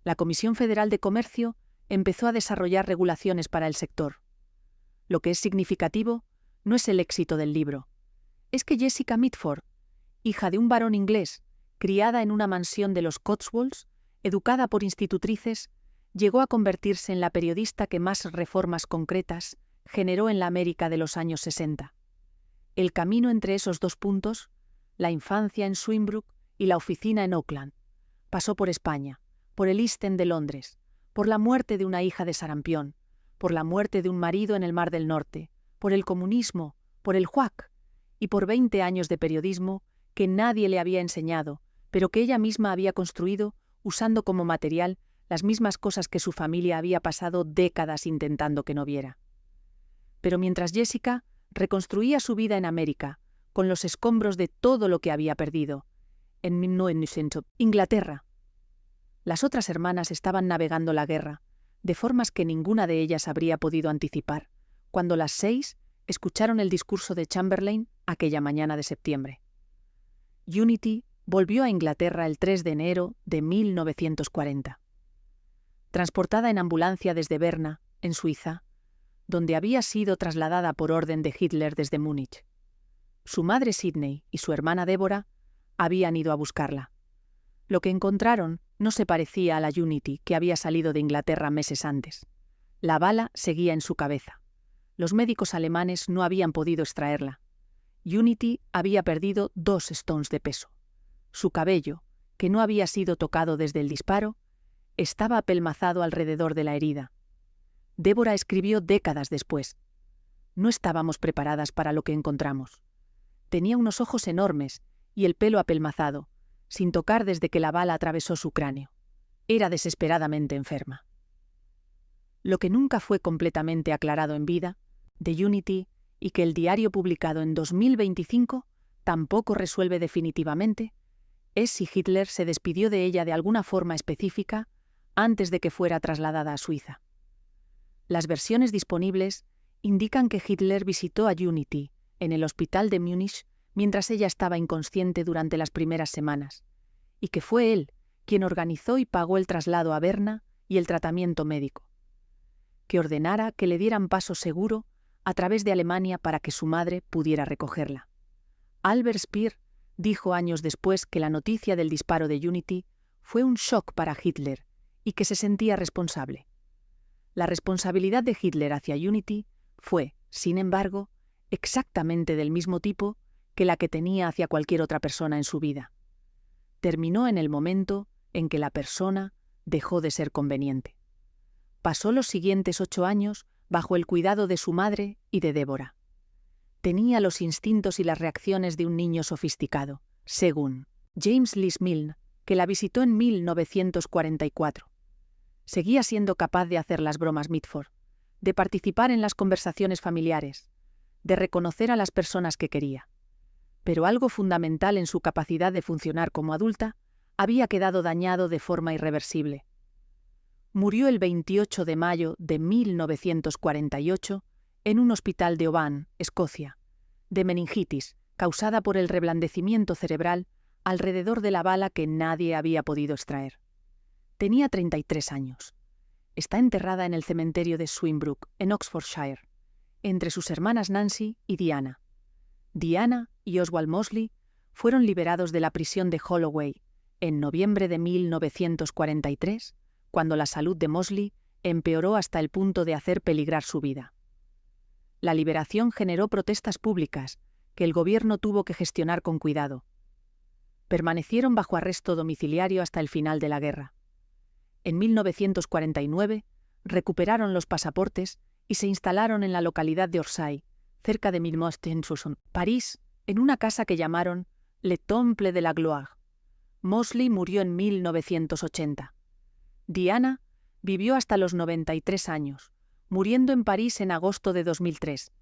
[SPEAKER 1] La Comisión Federal de Comercio empezó a desarrollar regulaciones para el sector. Lo que es significativo no es el éxito del libro, es que Jessica Mitford, hija de un varón inglés, criada en una mansión de los Cotswolds, educada por institutrices, llegó a convertirse en la periodista que más reformas concretas generó en la América de los años 60. El camino entre esos 2 puntos, la infancia en Swinbrook y la oficina en Oakland, pasó por España, por el East End de Londres, por la muerte de una hija de sarampión, por la muerte de un marido en el Mar del Norte, por el comunismo, por el Juac y por 20 años de periodismo que nadie le había enseñado, pero que ella misma había construido usando como material las mismas cosas que su familia había pasado décadas intentando que no viera. Pero mientras Jessica reconstruía su vida en América, con los escombros de todo lo que había perdido, en Inglaterra, las otras hermanas estaban navegando la guerra, de formas que ninguna de ellas habría podido anticipar, cuando las 6 escucharon el discurso de Chamberlain aquella mañana de septiembre. Unity volvió a Inglaterra el 3 de enero de 1940. transportada en ambulancia desde Berna, en Suiza, donde había sido trasladada por orden de Hitler desde Múnich. Su madre Sidney y su hermana Débora habían ido a buscarla. Lo que encontraron no se parecía a la Unity que había salido de Inglaterra meses antes. La bala seguía en su cabeza. Los médicos alemanes no habían podido extraerla. Unity había perdido 2 stones de peso. Su cabello, que no había sido tocado desde el disparo, estaba apelmazado alrededor de la herida. Débora escribió décadas después: «No estábamos preparadas para lo que encontramos. Tenía unos ojos enormes y el pelo apelmazado, sin tocar desde que la bala atravesó su cráneo. Era desesperadamente enferma». Lo que nunca fue completamente aclarado en vida, de Unity, y que el diario publicado en 2025 tampoco resuelve definitivamente, es si Hitler se despidió de ella de alguna forma específica antes de que fuera trasladada a Suiza. Las versiones disponibles indican que Hitler visitó a Unity en el hospital de Múnich mientras ella estaba inconsciente durante las primeras semanas, y que fue él quien organizó y pagó el traslado a Berna y el tratamiento médico, que ordenara que le dieran paso seguro a través de Alemania para que su madre pudiera recogerla. Albert Speer dijo años después que la noticia del disparo de Unity fue un shock para Hitler y que se sentía responsable. La responsabilidad de Hitler hacia Unity fue, sin embargo, exactamente del mismo tipo que la que tenía hacia cualquier otra persona en su vida. Terminó en el momento en que la persona dejó de ser conveniente. Pasó los siguientes 8 años bajo el cuidado de su madre y de Débora. Tenía los instintos y las reacciones de un niño sofisticado, según James Lee Milne, que la visitó en 1944. Seguía siendo capaz de hacer las bromas Mitford, de participar en las conversaciones familiares, de reconocer a las personas que quería. Pero algo fundamental en su capacidad de funcionar como adulta había quedado dañado de forma irreversible. Murió el 28 de mayo de 1948 en un hospital de Oban, Escocia, de meningitis causada por el reblandecimiento cerebral alrededor de la bala que nadie había podido extraer. Tenía 33 años. Está enterrada en el cementerio de Swinbrook, en Oxfordshire, entre sus hermanas Nancy y Diana. Diana y Oswald Mosley fueron liberados de la prisión de Holloway en noviembre de 1943, cuando la salud de Mosley empeoró hasta el punto de hacer peligrar su vida. La liberación generó protestas públicas que el gobierno tuvo que gestionar con cuidado. Permanecieron bajo arresto domiciliario hasta el final de la guerra. En 1949 recuperaron los pasaportes y se instalaron en la localidad de Orsay, cerca de Villemostre-en-Soissons, París, en una casa que llamaron Le Temple de la Gloire. Mosley murió en 1980. Diana vivió hasta los 93 años, muriendo en París en agosto de 2003,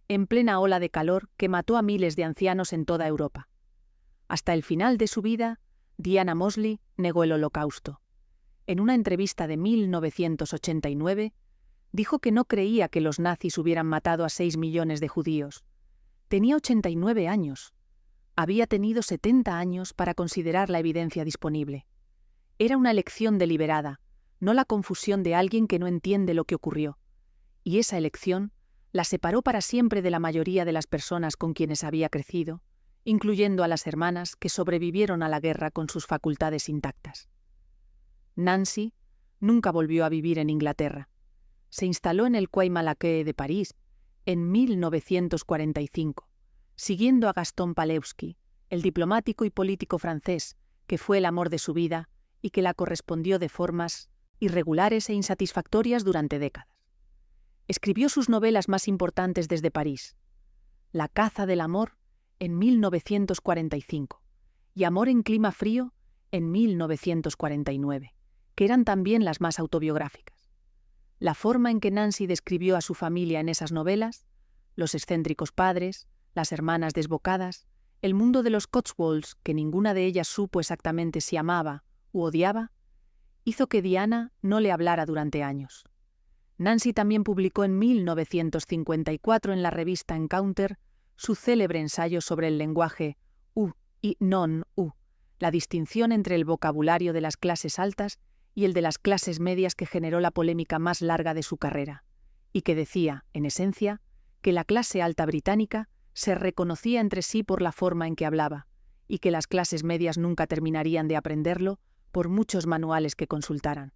[SPEAKER 1] en plena ola de calor que mató a miles de ancianos en toda Europa. Hasta el final de su vida, Diana Mosley negó el Holocausto. En una entrevista de 1989, dijo que no creía que los nazis hubieran matado a 6 millones de judíos. Tenía 89 años. Había tenido 70 años para considerar la evidencia disponible. Era una elección deliberada, no la confusión de alguien que no entiende lo que ocurrió. Y esa elección la separó para siempre de la mayoría de las personas con quienes había crecido, incluyendo a las hermanas que sobrevivieron a la guerra con sus facultades intactas. Nancy nunca volvió a vivir en Inglaterra. Se instaló en el Quai Malaquais de París en 1945, siguiendo a Gaston Palevsky, el diplomático y político francés que fue el amor de su vida y que la correspondió de formas irregulares e insatisfactorias durante décadas. Escribió sus novelas más importantes desde París: La caza del amor en 1945 y Amor en clima frío en 1949, que eran también las más autobiográficas. La forma en que Nancy describió a su familia en esas novelas, los excéntricos padres, las hermanas desbocadas, el mundo de los Cotswolds, que ninguna de ellas supo exactamente si amaba u odiaba, hizo que Diana no le hablara durante años. Nancy también publicó en 1954 en la revista Encounter su célebre ensayo sobre el lenguaje U y non-U, la distinción entre el vocabulario de las clases altas y el de las clases medias que generó la polémica más larga de su carrera, y que decía, en esencia, que la clase alta británica se reconocía entre sí por la forma en que hablaba, y que las clases medias nunca terminarían de aprenderlo por muchos manuales que consultaran.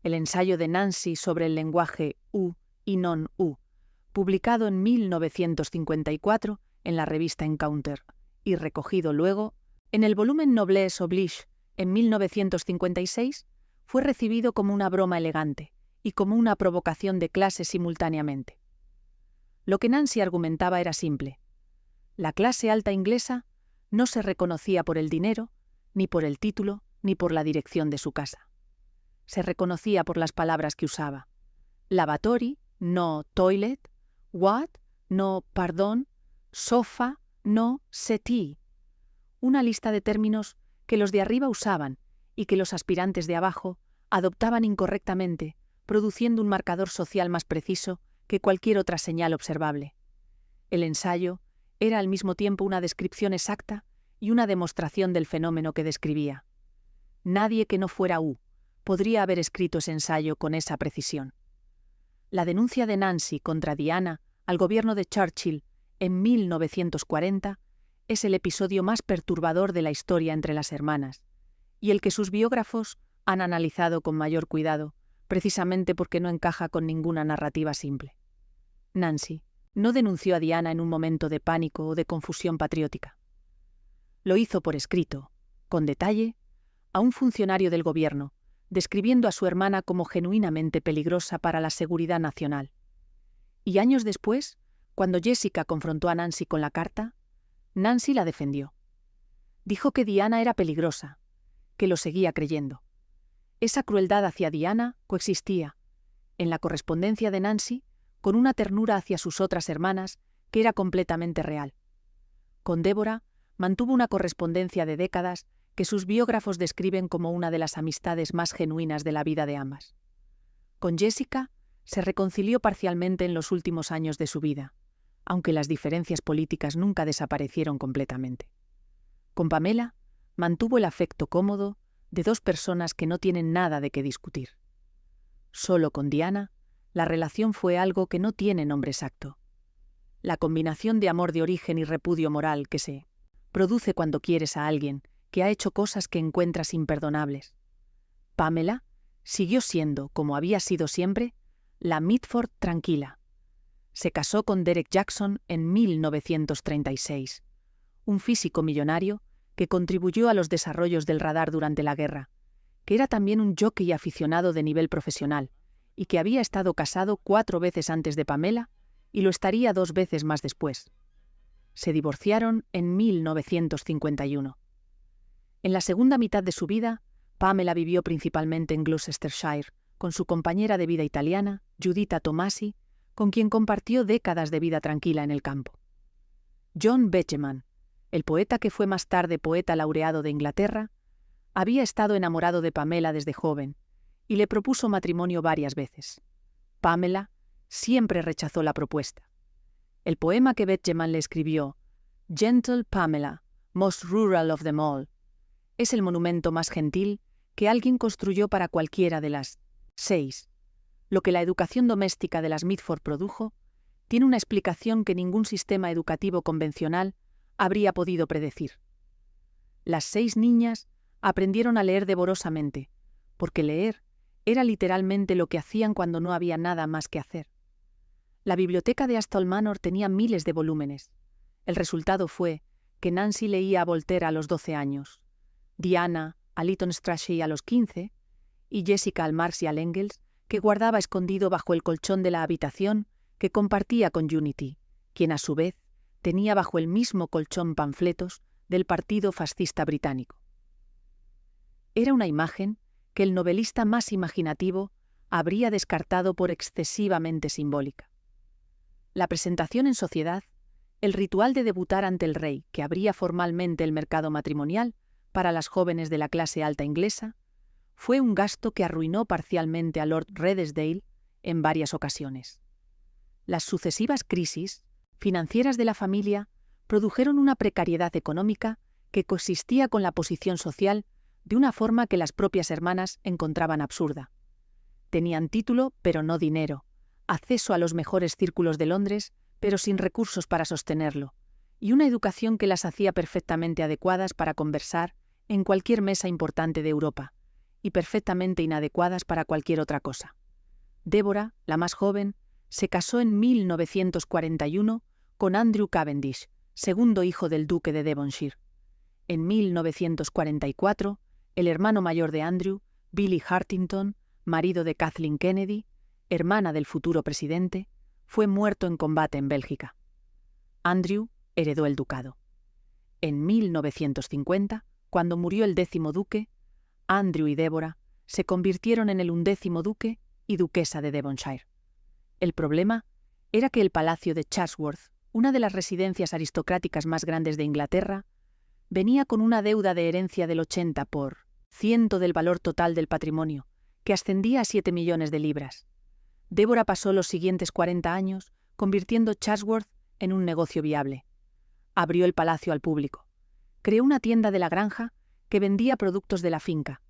[SPEAKER 1] El ensayo de Nancy sobre el lenguaje U y non-U, publicado en 1954 en la revista Encounter, y recogido luego en el volumen Noblesse Oblige en 1956, fue recibido como una broma elegante y como una provocación de clase simultáneamente. Lo que Nancy argumentaba era simple. La clase alta inglesa no se reconocía por el dinero, ni por el título, ni por la dirección de su casa. Se reconocía por las palabras que usaba. Lavatory, no toilet; what, no pardon; sofa, no settee. Una lista de términos que los de arriba usaban y que los aspirantes de abajo adoptaban incorrectamente, produciendo un marcador social más preciso que cualquier otra señal observable. El ensayo era al mismo tiempo una descripción exacta y una demostración del fenómeno que describía. Nadie que no fuera U podría haber escrito ese ensayo con esa precisión. La denuncia de Nancy contra Diana al gobierno de Churchill en 1940 es el episodio más perturbador de la historia entre las hermanas, y el que sus biógrafos han analizado con mayor cuidado, precisamente porque no encaja con ninguna narrativa simple. Nancy no denunció a Diana en un momento de pánico o de confusión patriótica. Lo hizo por escrito, con detalle, a un funcionario del gobierno, describiendo a su hermana como genuinamente peligrosa para la seguridad nacional. Y años después, cuando Jessica confrontó a Nancy con la carta, Nancy la defendió. Dijo que Diana era peligrosa, que lo seguía creyendo. Esa crueldad hacia Diana coexistía, en la correspondencia de Nancy, con una ternura hacia sus otras hermanas que era completamente real. Con Débora mantuvo una correspondencia de décadas que sus biógrafos describen como una de las amistades más genuinas de la vida de ambas. Con Jessica se reconcilió parcialmente en los últimos años de su vida, aunque las diferencias políticas nunca desaparecieron completamente. Con Pamela mantuvo el afecto cómodo de dos personas que no tienen nada de qué discutir. Solo con Diana, la relación fue algo que no tiene nombre exacto. La combinación de amor de origen y repudio moral que se produce cuando quieres a alguien que ha hecho cosas que encuentras imperdonables. Pamela siguió siendo, como había sido siempre, la Mitford tranquila. Se casó con Derek Jackson en 1936, un físico millonario que contribuyó a los desarrollos del radar durante la guerra, que era también un jockey aficionado de nivel profesional y que había estado casado 4 veces antes de Pamela y lo estaría 2 veces más después. Se divorciaron en 1951. En la segunda mitad de su vida, Pamela vivió principalmente en Gloucestershire con su compañera de vida italiana, Giuditta Tomasi, con quien compartió décadas de vida tranquila en el campo. John Betjeman, el poeta que fue más tarde poeta laureado de Inglaterra, había estado enamorado de Pamela desde joven y le propuso matrimonio varias veces. Pamela siempre rechazó la propuesta. El poema que Betjeman le escribió, Gentle Pamela, most rural of them all, es el monumento más gentil que alguien construyó para cualquiera de las 6. Lo que la educación doméstica de las Mitford produjo tiene una explicación que ningún sistema educativo convencional habría podido predecir. Las 6 niñas aprendieron a leer devorosamente, porque leer era literalmente lo que hacían cuando no había nada más que hacer. La biblioteca de Aston Manor tenía miles de volúmenes. El resultado fue que Nancy leía a Voltaire a los 12 años, Diana a Lytton Strachey a los 15 y Jessica al Marx y al Engels, que guardaba escondido bajo el colchón de la habitación que compartía con Unity, quien a su vez tenía bajo el mismo colchón panfletos del Partido Fascista Británico. Era una imagen que el novelista más imaginativo habría descartado por excesivamente simbólica. La presentación en sociedad, el ritual de debutar ante el rey que abría formalmente el mercado matrimonial para las jóvenes de la clase alta inglesa, fue un gasto que arruinó parcialmente a Lord Redesdale en varias ocasiones. Las sucesivas crisis financieras de la familia produjeron una precariedad económica que coexistía con la posición social de una forma que las propias hermanas encontraban absurda. Tenían título, pero no dinero, acceso a los mejores círculos de Londres, pero sin recursos para sostenerlo, y una educación que las hacía perfectamente adecuadas para conversar en cualquier mesa importante de Europa, y perfectamente inadecuadas para cualquier otra cosa. Deborah, la más joven, se casó en 1941 con Andrew Cavendish, segundo hijo del duque de Devonshire. En 1944, el hermano mayor de Andrew, Billy Hartington, marido de Kathleen Kennedy, hermana del futuro presidente, fue muerto en combate en Bélgica. Andrew heredó el ducado. En 1950, cuando murió el 10º duque, Andrew y Deborah se convirtieron en el 11º duque y duquesa de Devonshire. El problema era que el palacio de Chatsworth, una de las residencias aristocráticas más grandes de Inglaterra, venía con una deuda de herencia del 80% del valor total del patrimonio, que ascendía a 7 millones de libras. Deborah pasó los siguientes 40 años convirtiendo Chatsworth en un negocio viable. Abrió el palacio al público. Creó una tienda de la granja que vendía productos de la finca.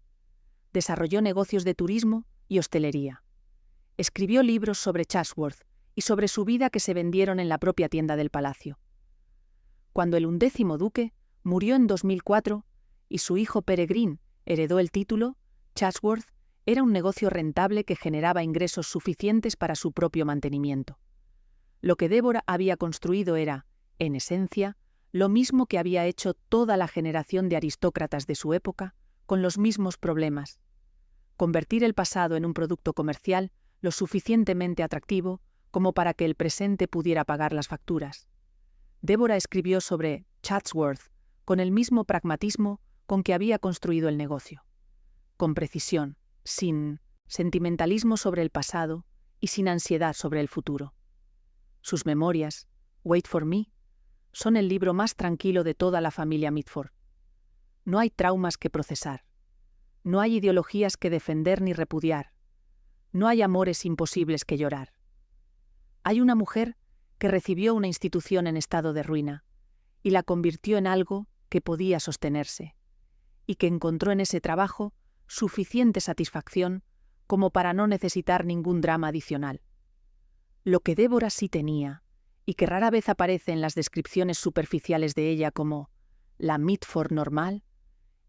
[SPEAKER 1] Desarrolló negocios de turismo y hostelería. Escribió libros sobre Chatsworth y sobre su vida que se vendieron en la propia tienda del palacio. Cuando el 11º duque murió en 2004 y su hijo Peregrine heredó el título, Chatsworth era un negocio rentable que generaba ingresos suficientes para su propio mantenimiento. Lo que Deborah había construido era, en esencia, lo mismo que había hecho toda la generación de aristócratas de su época, con los mismos problemas. Convertir el pasado en un producto comercial lo suficientemente atractivo como para que el presente pudiera pagar las facturas. Deborah escribió sobre Chatsworth con el mismo pragmatismo con que había construido el negocio. Con precisión, sin sentimentalismo sobre el pasado y sin ansiedad sobre el futuro. Sus memorias, Wait for Me, son el libro más tranquilo de toda la familia Mitford. No hay traumas que procesar. No hay ideologías que defender ni repudiar. No hay amores imposibles que llorar. Hay una mujer que recibió una institución en estado de ruina y la convirtió en algo que podía sostenerse, y que encontró en ese trabajo suficiente satisfacción como para no necesitar ningún drama adicional. Lo que Deborah sí tenía, y que rara vez aparece en las descripciones superficiales de ella como la Mitford normal,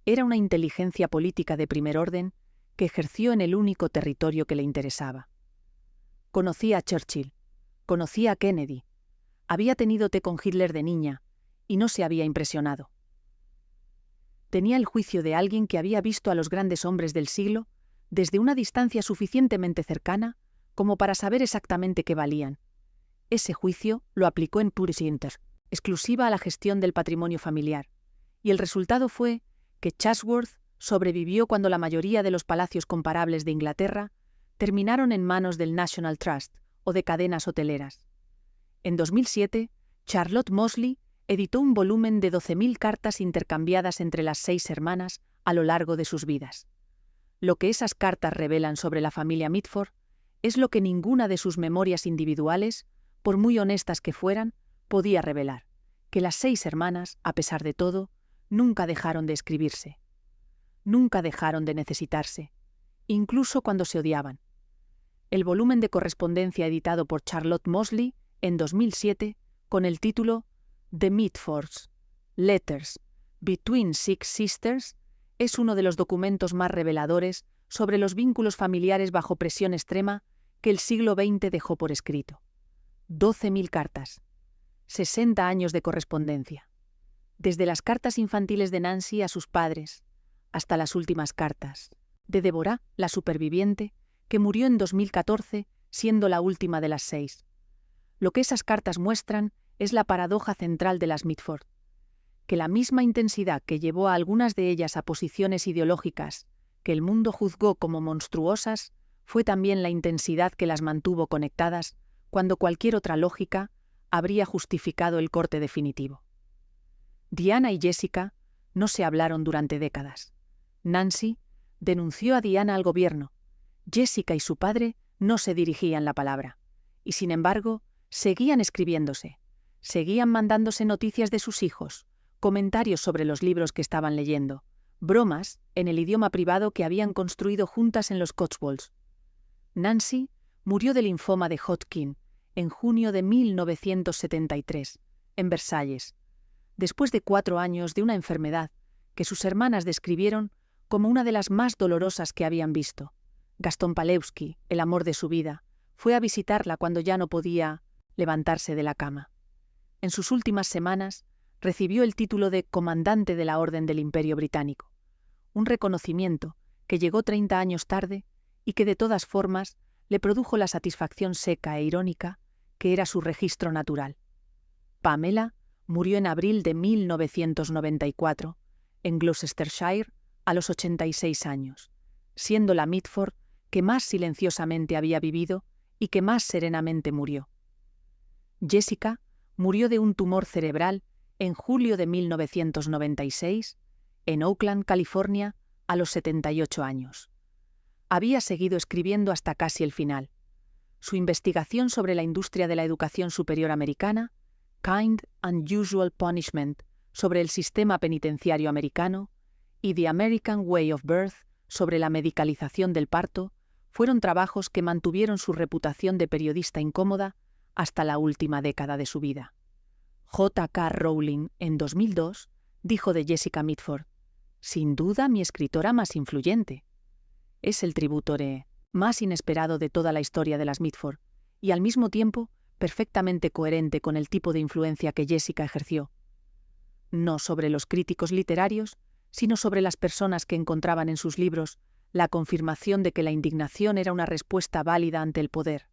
[SPEAKER 1] era una inteligencia política de primer orden que ejerció en el único territorio que le interesaba. Conocía a Churchill, conocía a Kennedy, había tenido té con Hitler de niña y no se había impresionado. Tenía el juicio de alguien que había visto a los grandes hombres del siglo desde una distancia suficientemente cercana como para saber exactamente qué valían. Ese juicio lo aplicó en Purity Inter, exclusiva a la gestión del patrimonio familiar, y el resultado fue que Chatsworth sobrevivió cuando la mayoría de los palacios comparables de Inglaterra terminaron en manos del National Trust o de cadenas hoteleras. En 2007, Charlotte Mosley editó un volumen de 12.000 cartas intercambiadas entre las 6 hermanas a lo largo de sus vidas. Lo que esas cartas revelan sobre la familia Mitford es lo que ninguna de sus memorias individuales, por muy honestas que fueran, podía revelar, que las 6 hermanas, a pesar de todo, nunca dejaron de escribirse. Nunca dejaron de necesitarse, incluso cuando se odiaban. El volumen de correspondencia editado por Charlotte Mosley en 2007, con el título The Mitfords, Letters Between Six Sisters, es uno de los documentos más reveladores sobre los vínculos familiares bajo presión extrema que el siglo XX dejó por escrito. 12.000 cartas, 60 años de correspondencia. Desde las cartas infantiles de Nancy a sus padres, hasta las últimas cartas de Deborah, la superviviente, que murió en 2014, siendo la última de las 6. Lo que esas cartas muestran es la paradoja central de las Mitford, que la misma intensidad que llevó a algunas de ellas a posiciones ideológicas que el mundo juzgó como monstruosas, fue también la intensidad que las mantuvo conectadas cuando cualquier otra lógica habría justificado el corte definitivo. Diana y Jessica no se hablaron durante décadas. Nancy denunció a Diana al gobierno. Jessica y su padre no se dirigían la palabra, y sin embargo, seguían escribiéndose, seguían mandándose noticias de sus hijos, comentarios sobre los libros que estaban leyendo, bromas en el idioma privado que habían construido juntas en los Cotswolds. Nancy murió de linfoma de Hodgkin en junio de 1973, en Versalles, después de 4 años de una enfermedad que sus hermanas describieron como una de las más dolorosas que habían visto. Gastón Palewski, el amor de su vida, fue a visitarla cuando ya no podía levantarse de la cama. En sus últimas semanas, recibió el título de Comandante de la Orden del Imperio Británico, un reconocimiento que llegó 30 años tarde y que de todas formas le produjo la satisfacción seca e irónica que era su registro natural. Pamela murió en abril de 1994, en Gloucestershire, a los 86 años, siendo la Mitford que más silenciosamente había vivido y que más serenamente murió. Jessica murió de un tumor cerebral en julio de 1996, en Oakland, California, a los 78 años. Había seguido escribiendo hasta casi el final. Su investigación sobre la industria de la educación superior americana, Kind and Usual Punishment, sobre el sistema penitenciario americano, y The American Way of Birth, sobre la medicalización del parto, fueron trabajos que mantuvieron su reputación de periodista incómoda hasta la última década de su vida. J.K. Rowling, en 2002, dijo de Jessica Mitford: «Sin duda mi escritora más influyente». Es el tributo más inesperado de toda la historia de las Mitford, y al mismo tiempo perfectamente coherente con el tipo de influencia que Jessica ejerció. No sobre los críticos literarios, sino sobre las personas que encontraban en sus libros la confirmación de que la indignación era una respuesta válida ante el poder.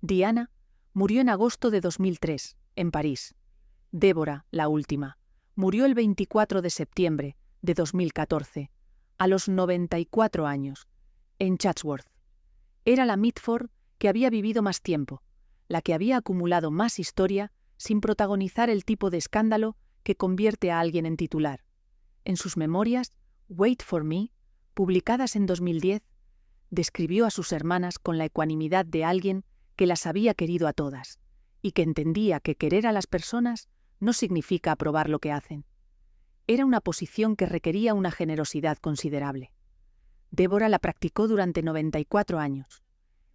[SPEAKER 1] Diana murió en agosto de 2003, en París. Débora, la última, murió el 24 de septiembre de 2014, a los 94 años, en Chatsworth. Era la Mitford que había vivido más tiempo, la que había acumulado más historia sin protagonizar el tipo de escándalo que convierte a alguien en titular. En sus memorias, Wait for Me, publicadas en 2010, describió a sus hermanas con la ecuanimidad de alguien que las había querido a todas, y que entendía que querer a las personas no significa aprobar lo que hacen. Era una posición que requería una generosidad considerable. Débora la practicó durante 94 años.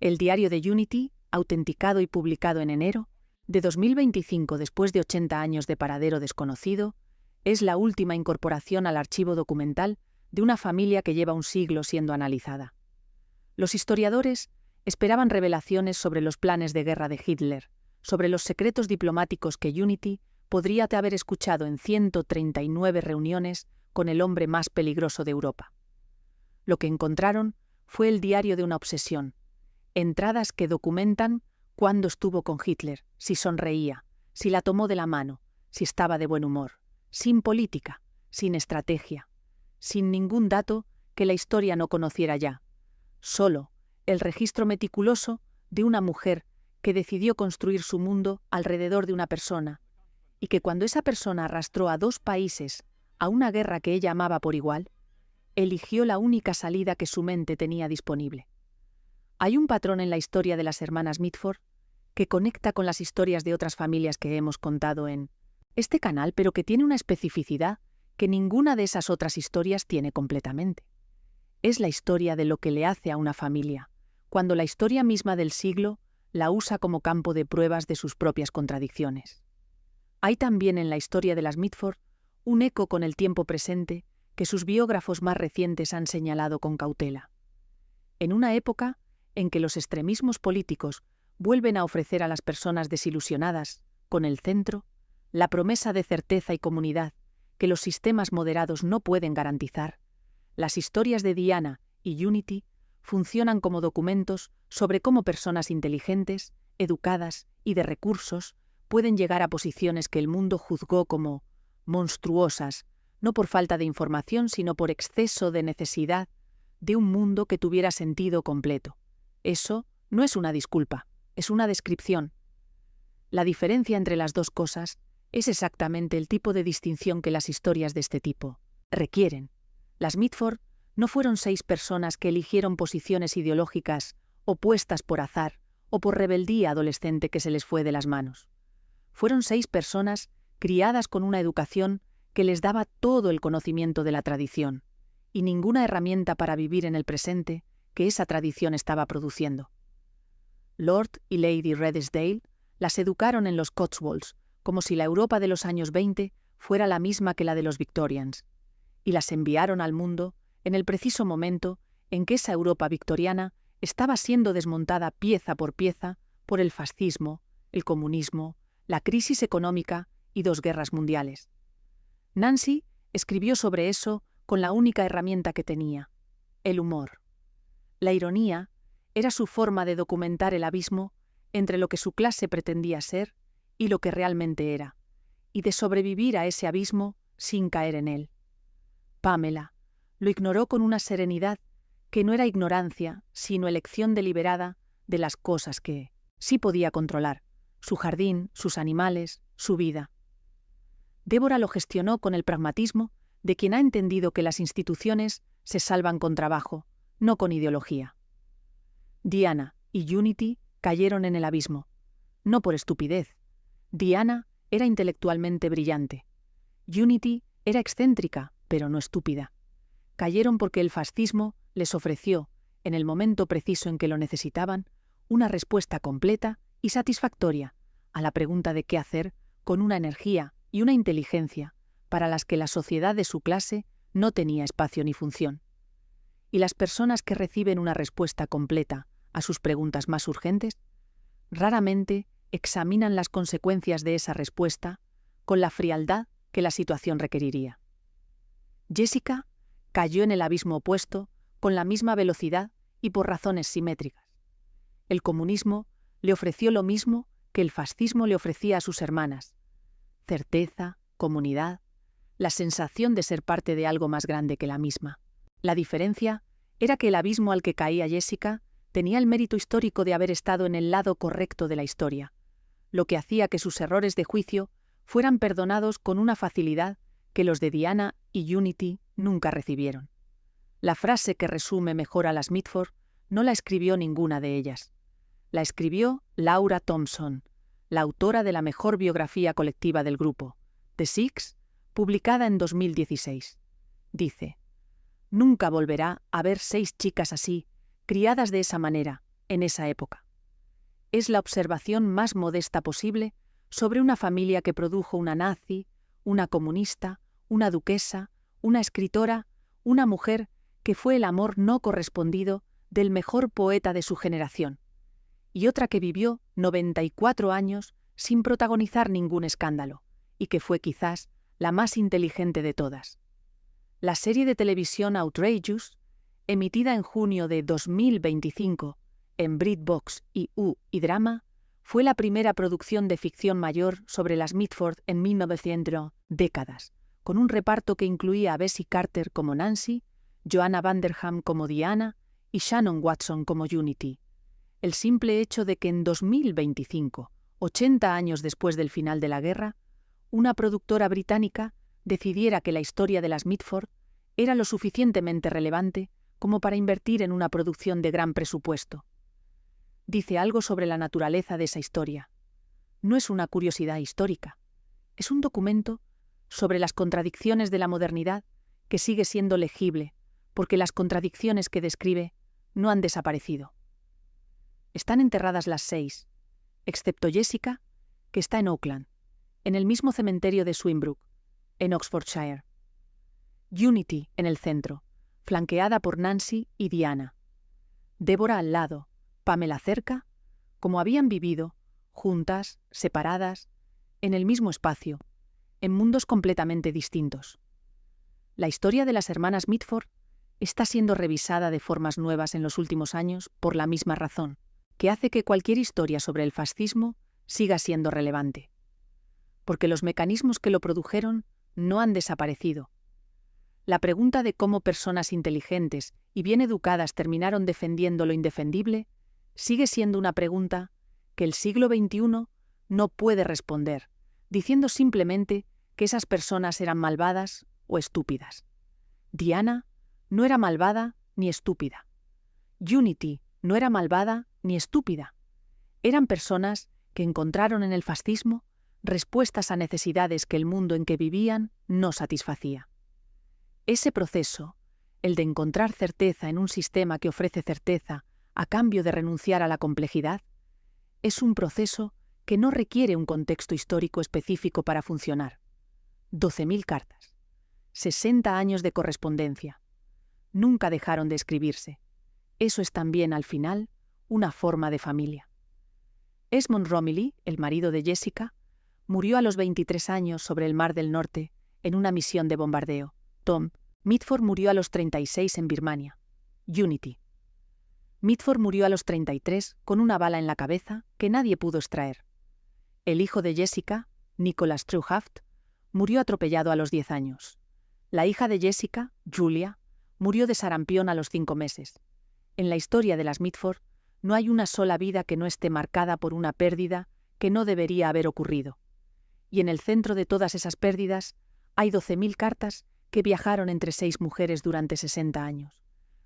[SPEAKER 1] El diario de Unity, autenticado y publicado en enero de 2025 después de 80 años de paradero desconocido, es la última incorporación al archivo documental de una familia que lleva un siglo siendo analizada. Los historiadores esperaban revelaciones sobre los planes de guerra de Hitler, sobre los secretos diplomáticos que Unity podría haber escuchado en 139 reuniones con el hombre más peligroso de Europa. Lo que encontraron fue el diario de una obsesión, entradas que documentan cuándo estuvo con Hitler, si sonreía, si la tomó de la mano, si estaba de buen humor, sin política, sin estrategia, sin ningún dato que la historia no conociera ya, solo el registro meticuloso de una mujer que decidió construir su mundo alrededor de una persona, y que cuando esa persona arrastró a 2 países a una guerra que ella amaba por igual, eligió la única salida que su mente tenía disponible. Hay un patrón en la historia de las hermanas Mitford que conecta con las historias de otras familias que hemos contado en este canal, pero que tiene una especificidad que ninguna de esas otras historias tiene completamente. Es la historia de lo que le hace a una familia, cuando la historia misma del siglo la usa como campo de pruebas de sus propias contradicciones. Hay también en la historia de las Mitford un eco con el tiempo presente que sus biógrafos más recientes han señalado con cautela. En una época en que los extremismos políticos vuelven a ofrecer a las personas desilusionadas, con el centro, la promesa de certeza y comunidad que los sistemas moderados no pueden garantizar, las historias de Diana y Unity funcionan como documentos sobre cómo personas inteligentes, educadas y de recursos pueden llegar a posiciones que el mundo juzgó como monstruosas, no por falta de información, sino por exceso de necesidad de un mundo que tuviera sentido completo. Eso no es una disculpa, es una descripción. La diferencia entre las dos cosas es exactamente el tipo de distinción que las historias de este tipo requieren. Las Mitford no fueron 6 personas que eligieron posiciones ideológicas opuestas por azar o por rebeldía adolescente que se les fue de las manos. Fueron 6 personas criadas con una educación que les daba todo el conocimiento de la tradición, y ninguna herramienta para vivir en el presente que esa tradición estaba produciendo. Lord y Lady Redesdale las educaron en los Cotswolds, como si la Europa de los años 20 fuera la misma que la de los Victorians, y las enviaron al mundo en el preciso momento en que esa Europa victoriana estaba siendo desmontada pieza por pieza por el fascismo, el comunismo, la crisis económica y 2 guerras mundiales. Nancy escribió sobre eso con la única herramienta que tenía, el humor. La ironía era su forma de documentar el abismo entre lo que su clase pretendía ser y lo que realmente era, y de sobrevivir a ese abismo sin caer en él. Pamela lo ignoró con una serenidad que no era ignorancia, sino elección deliberada de las cosas que sí podía controlar, su jardín, sus animales, su vida. Débora lo gestionó con el pragmatismo de quien ha entendido que las instituciones se salvan con trabajo, no con ideología. Diana y Unity cayeron en el abismo, no por estupidez. Diana era intelectualmente brillante. Unity era excéntrica, pero no estúpida. Cayeron porque el fascismo les ofreció, en el momento preciso en que lo necesitaban, una respuesta completa y satisfactoria a la pregunta de qué hacer con una energía y una inteligencia para las que la sociedad de su clase no tenía espacio ni función. Y las personas que reciben una respuesta completa a sus preguntas más urgentes, raramente examinan las consecuencias de esa respuesta con la frialdad que la situación requeriría. Jessica cayó en el abismo opuesto con la misma velocidad y por razones simétricas. El comunismo le ofreció lo mismo que el fascismo le ofrecía a sus hermanas: certeza, comunidad, la sensación de ser parte de algo más grande que la misma. La diferencia era que el abismo al que caía Jessica tenía el mérito histórico de haber estado en el lado correcto de la historia, lo que hacía que sus errores de juicio fueran perdonados con una facilidad que los de Diana y Unity nunca recibieron. La frase que resume mejor a las Mitford no la escribió ninguna de ellas. La escribió Laura Thompson, la autora de la mejor biografía colectiva del grupo, The Six, publicada en 2016. Dice: «Nunca volverá a haber 6 chicas así, criadas de esa manera, en esa época». Es la observación más modesta posible sobre una familia que produjo una nazi, una comunista, una duquesa, una escritora, una mujer que fue el amor no correspondido del mejor poeta de su generación, y otra que vivió 94 años sin protagonizar ningún escándalo, y que fue quizás la más inteligente de todas. La serie de televisión Outrageous, emitida en junio de 2025 en BritBox y U-Drama, fue la primera producción de ficción mayor sobre las Mitford en 1900 décadas, con un reparto que incluía a Bessie Carter como Nancy, Joanna Vanderham como Diana y Shannon Watson como Unity. El simple hecho de que en 2025, 80 años después del final de la guerra, una productora británica decidiera que la historia de las Mitford era lo suficientemente relevante como para invertir en una producción de gran presupuesto. Dice algo sobre la naturaleza de esa historia. No es una curiosidad histórica, es un documento sobre las contradicciones de la modernidad que sigue siendo legible, porque las contradicciones que describe no han desaparecido. Están enterradas las 6, excepto Jessica, que está en Auckland, en el mismo cementerio de Swinbrook, en Oxfordshire. Unity en el centro, flanqueada por Nancy y Diana. Débora al lado, Pamela cerca, como habían vivido, juntas, separadas, en el mismo espacio, en mundos completamente distintos. La historia de las hermanas Mitford está siendo revisada de formas nuevas en los últimos años por la misma razón, que hace que cualquier historia sobre el fascismo siga siendo relevante. Porque los mecanismos que lo produjeron no han desaparecido. La pregunta de cómo personas inteligentes y bien educadas terminaron defendiendo lo indefendible sigue siendo una pregunta que el siglo XXI no puede responder, diciendo simplemente que esas personas eran malvadas o estúpidas. Diana no era malvada ni estúpida. Unity no era malvada ni estúpida. Eran personas que encontraron en el fascismo respuestas a necesidades que el mundo en que vivían no satisfacía. Ese proceso el de encontrar certeza en un sistema que ofrece certeza a cambio de renunciar a la complejidad, es un proceso que no requiere un contexto histórico específico para funcionar. 12.000 cartas. 60 años de correspondencia. Nunca dejaron de escribirse. Eso es también, al final, una forma de familia. Esmond Romilly, el marido de Jessica, murió a los 23 años sobre el Mar del Norte en una misión de bombardeo. Tom Mitford murió a los 36 en Birmania. Unity. Mitford murió a los 33 con una bala en la cabeza que nadie pudo extraer. El hijo de Jessica, Nicholas Truhaft, murió atropellado a los 10 años. La hija de Jessica, Julia, murió de sarampión a los 5 meses. En la historia de las Mitford no hay una sola vida que no esté marcada por una pérdida que no debería haber ocurrido. Y en el centro de todas esas pérdidas hay 12.000 cartas que viajaron entre 6 mujeres durante 60 años,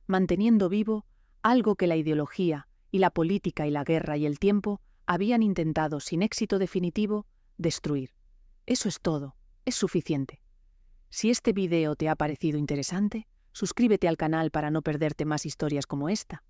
[SPEAKER 1] manteniendo vivo algo que la ideología y la política y la guerra y el tiempo habían intentado, sin éxito definitivo, destruir. Eso es todo, es suficiente. Si este video te ha parecido interesante, suscríbete al canal para no perderte más historias como esta.